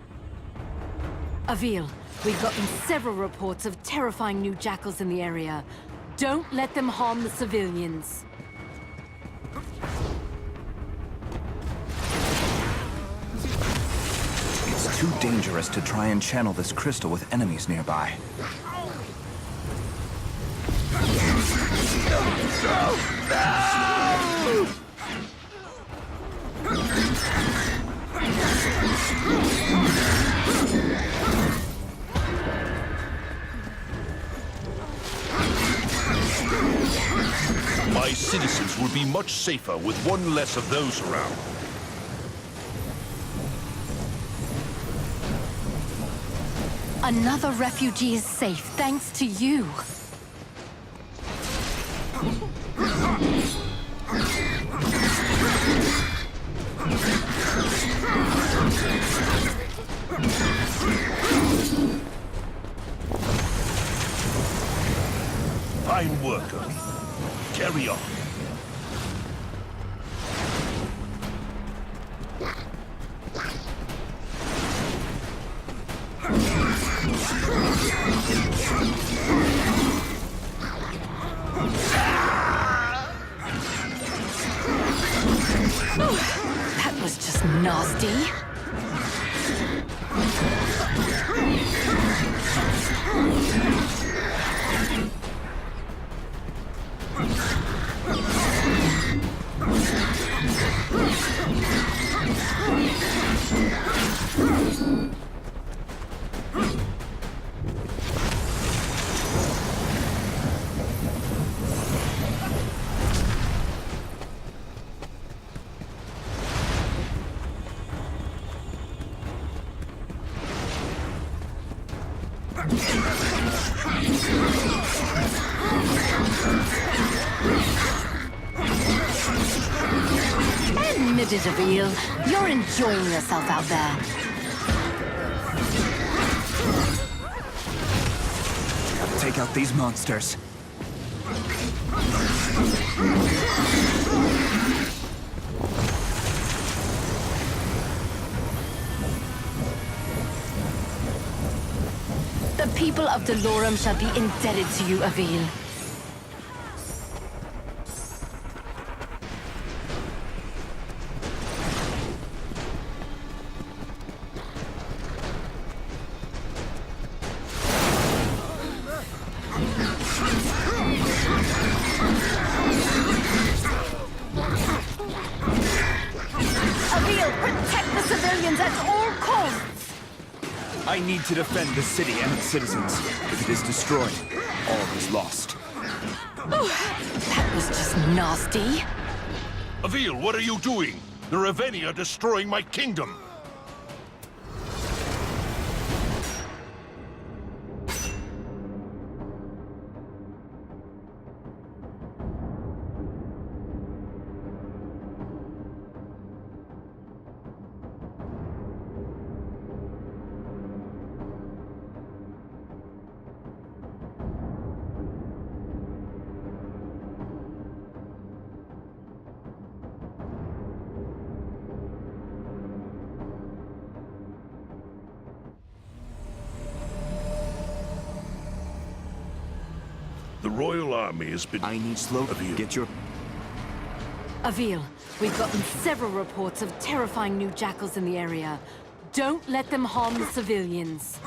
Avil, we've gotten several reports of terrifying new jackals in the area. Don't let them harm the civilians. It's too dangerous to try and channel this crystal with enemies nearby. My citizens will be much safer with one less of those around. Another refugee is safe thanks to you. Fine work, Avil. Carry on. That was just nasty. Admit it, Avil. You're enjoying yourself out there. Gotta take out these monsters. The people of Delorum shall be indebted to you, Avil. Avil, protect the civilians at all costs! I need to defend the city and its citizens. If it is destroyed, all is lost. That was just nasty. Avil, what are you doing? The Raveni are destroying my kingdom. The royal army has been... I need slow. Avil. Get your... Avil, we've gotten several reports of terrifying new jackals in the area. Don't let them harm the civilians.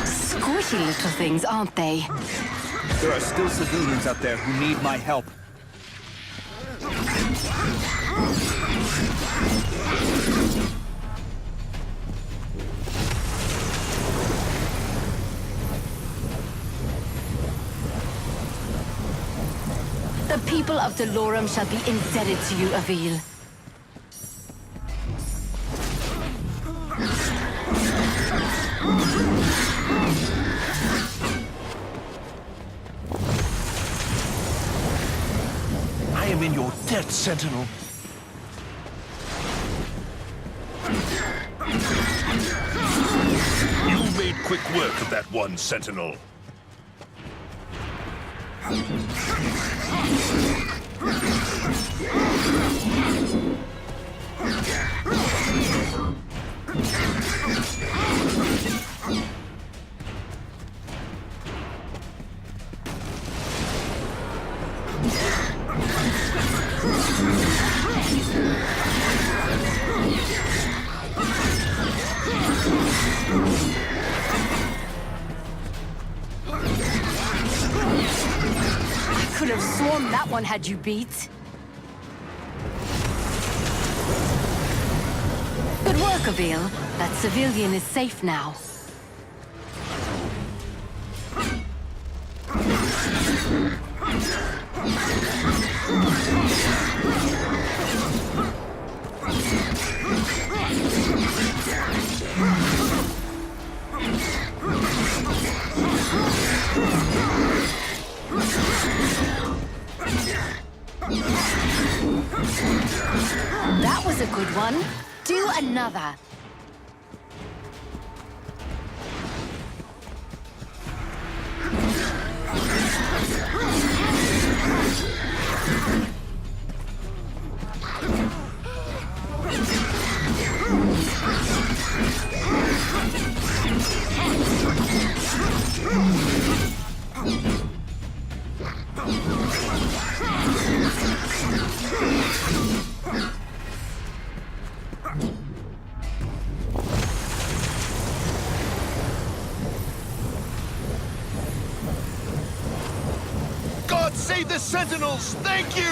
Squishy little things, aren't they? There are still civilians out there who need my help. The people of Delorum shall be indebted to you, Avil. I am in your debt, Sentinel. You made quick work of that one, Sentinel. I could have sworn that one had you beat. Good work, Avil. That civilian is safe now. That was a good one. Do another. God save the Sentinels! Thank you!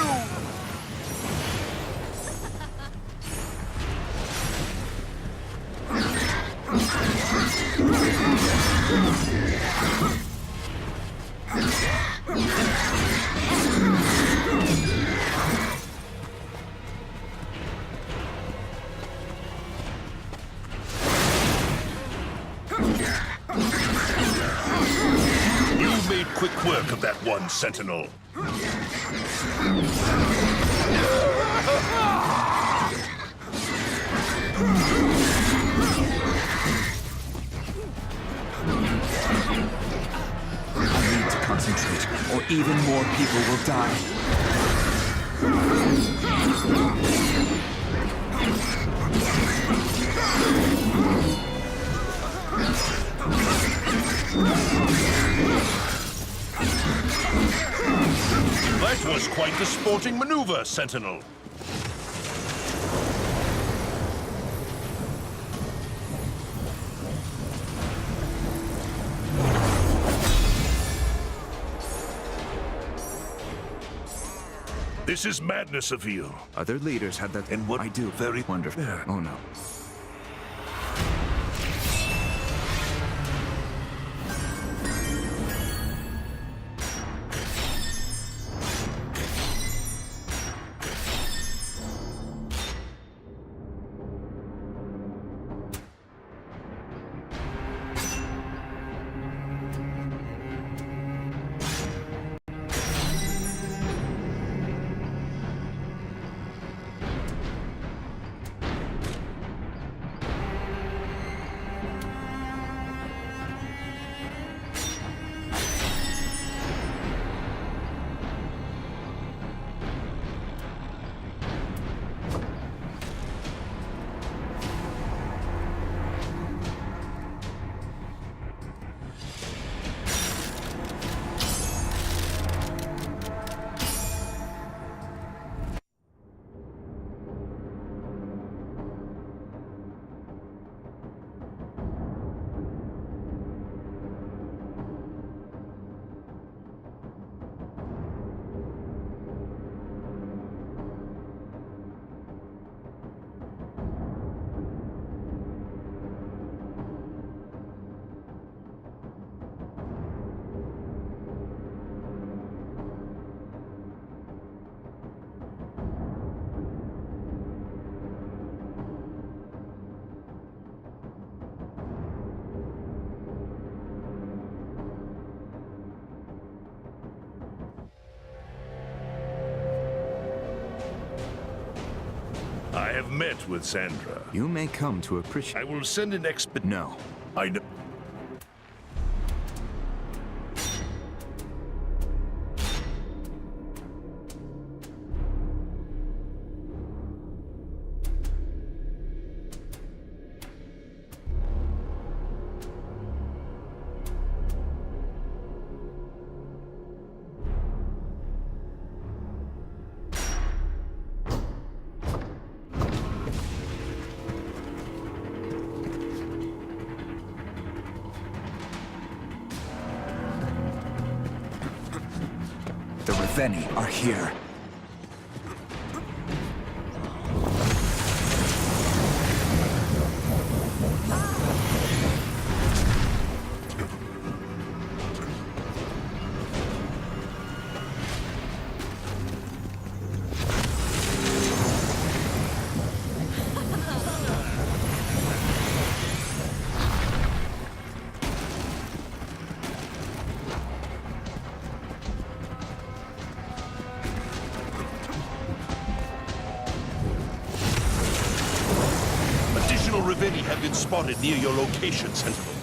You made quick work of that one, Sentinel. I need to concentrate, or even more people will die. That was quite the sporting maneuver, Sentinel. This is madness, Avil. Other leaders had that... And what I do. very Wonderful. Yeah. Oh, no. have met with Sandra. You may come to appreciate... I will send an expedition. No. I know. The Ravenni are here. Additional Ravenni have been spotted near your location, Sentinel.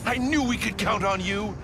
I knew we could count on you.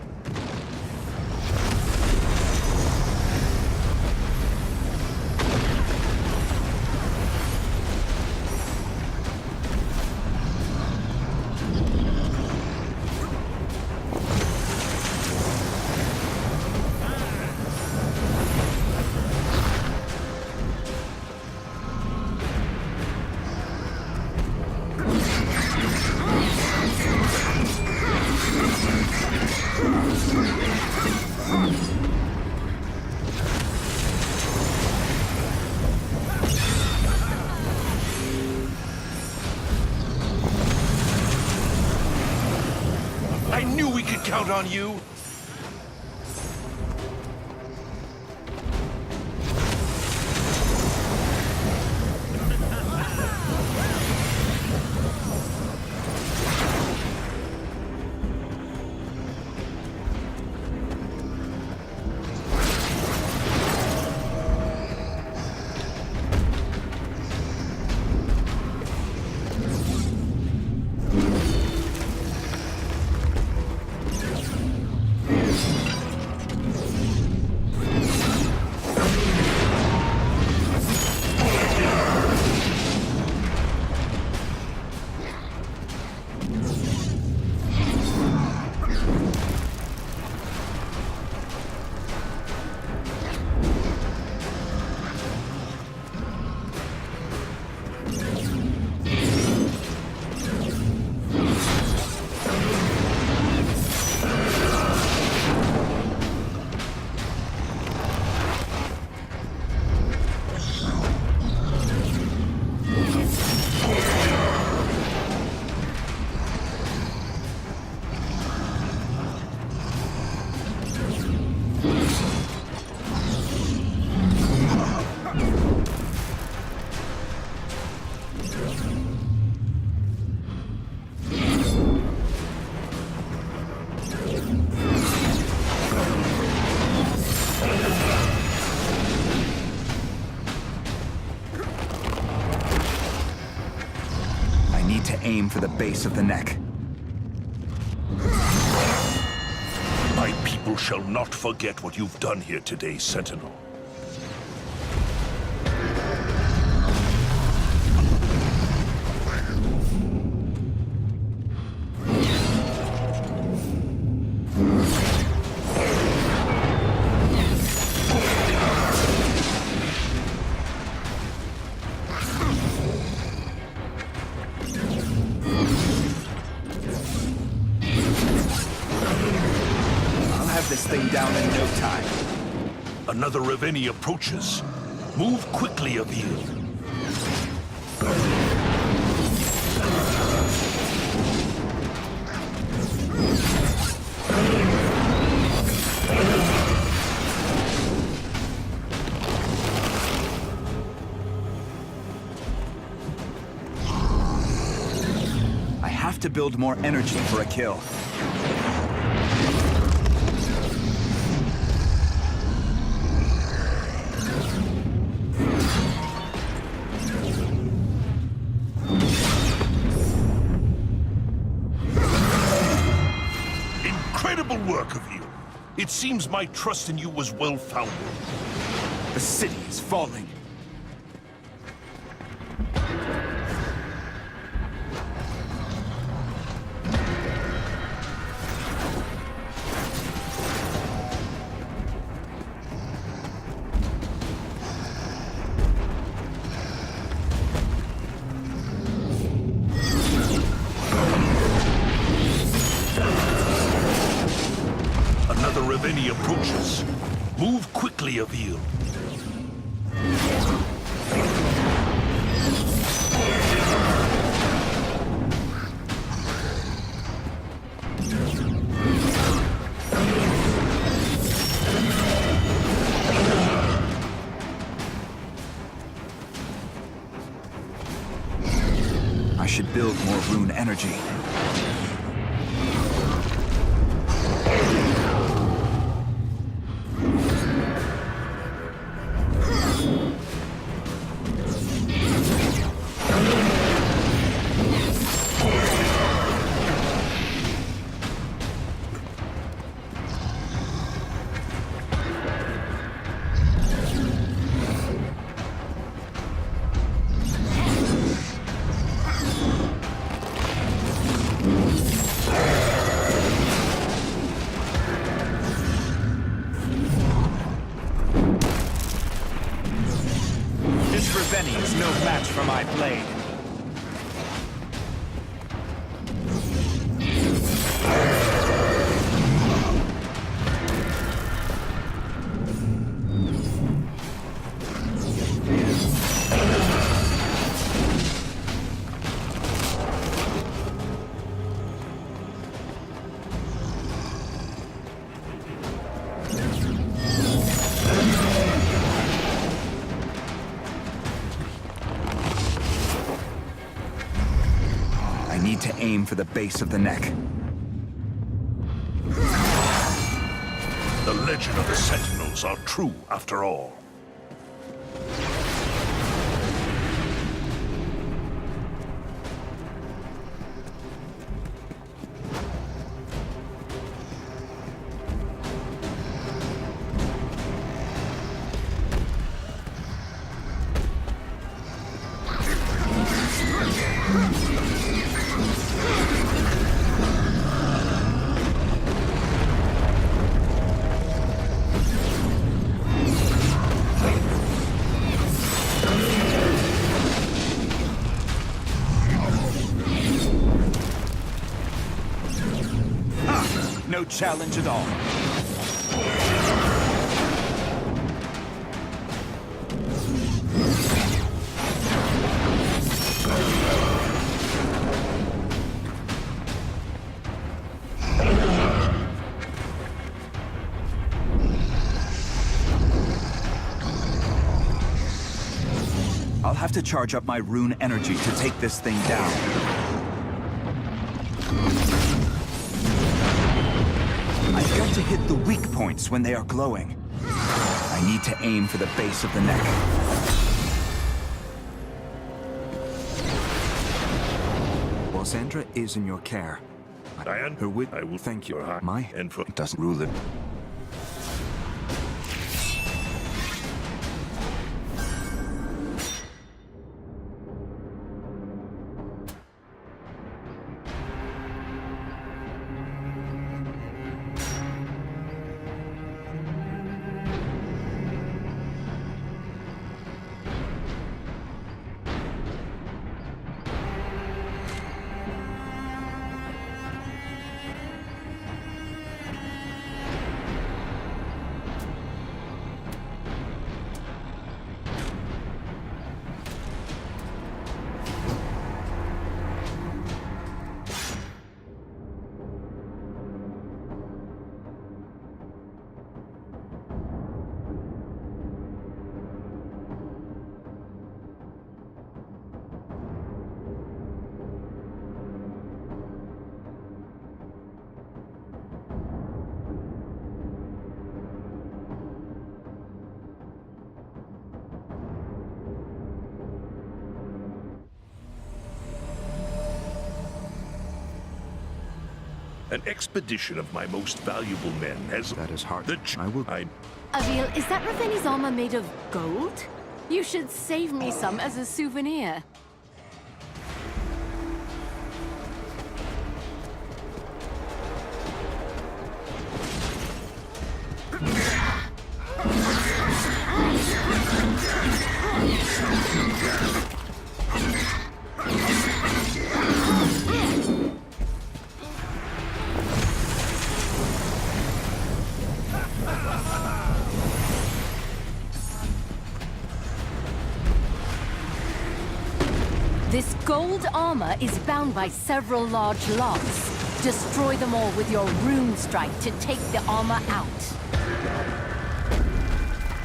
I knew we could count on you. To aim for the base of the neck. My people shall not forget what you've done here today, Sentinel. This thing down in no time. Another Ravenni approaches. Move quickly, Avil. I have to build more energy for a kill. Incredible work of you. It seems my trust in you was well-founded. The city is falling. Another Raveni approaches. Move quickly, Avil. I should build more rune energy. This Raveni is no match for my blade. I need to aim for the base of the neck. The legend of the Sentinels are true after all. No challenge at all. I'll have to charge up my rune energy to take this thing down. I've got to hit the weak points when they are glowing. I need to aim for the base of the neck. While Sandra is in your care, Diane, her wit, I will thank you. your heart My and for doesn't rule it. An expedition of my most valuable men has... That is hard. I will... Avil, is that Raveni's armor made of gold? You should save me some as a souvenir. This gold armor is bound by several large locks. Destroy them all with your rune strike to take the armor out.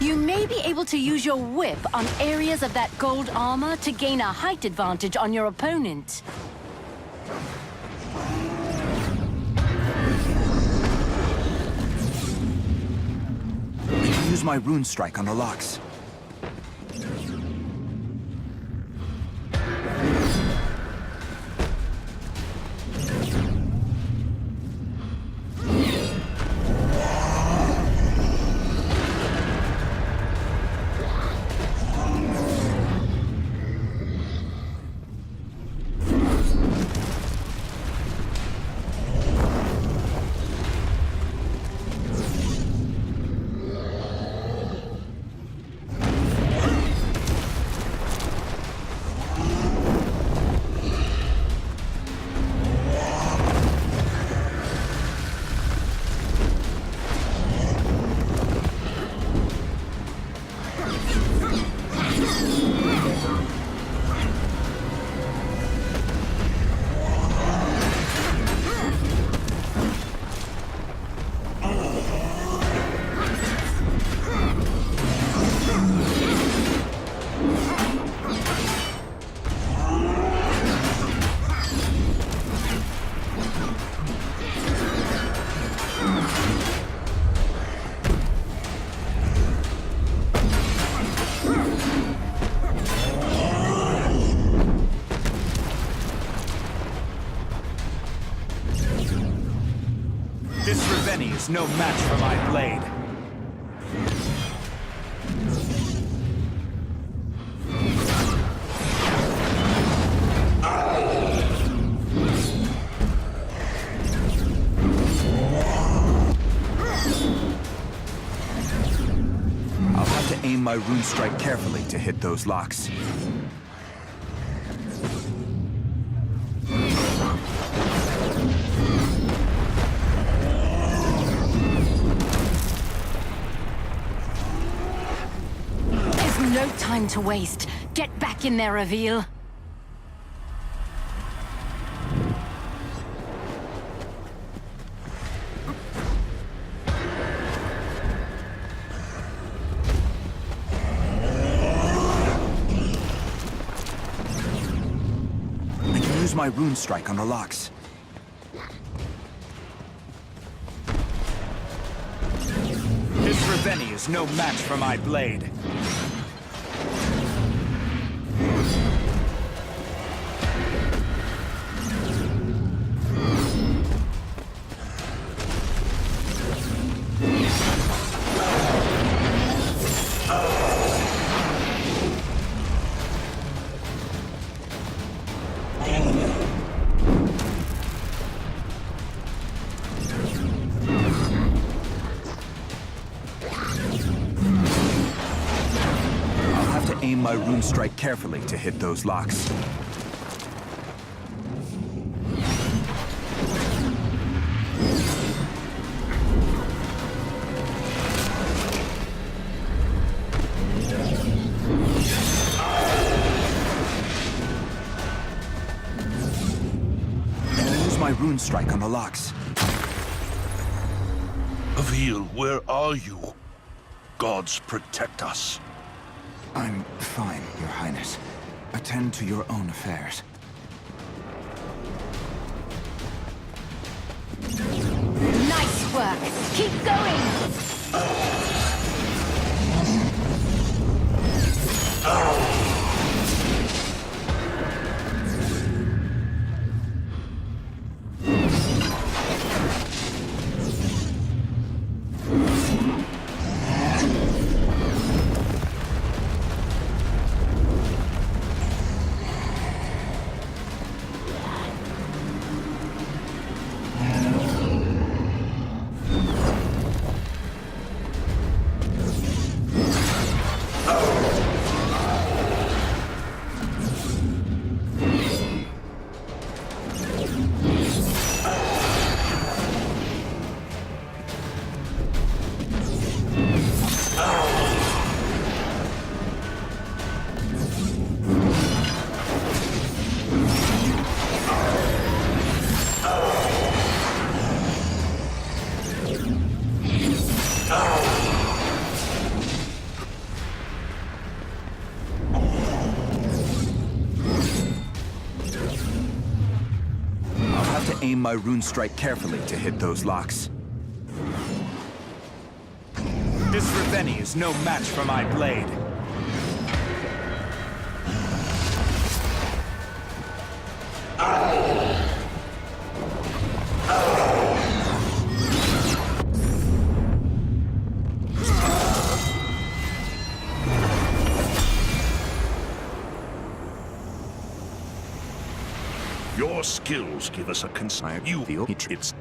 You may be able to use your whip on areas of that gold armor to gain a height advantage on your opponent. I can use my rune strike on the locks. This Reveni is no match for my blade. I'll have to aim my rune strike carefully to hit those locks. No time to waste. Get back in there, Avil. I can use my rune strike on the locks. This Reveni is no match for my blade. Aim my rune strike carefully to hit those locks. And use my rune strike on the locks. Avil, where are you? Gods protect us. I'm fine, Your Highness. Attend to your own affairs. Nice work! Keep going! aim my rune strike carefully to hit those locks. This Reveni is no match for my blade. Your skills give us a I you feel it's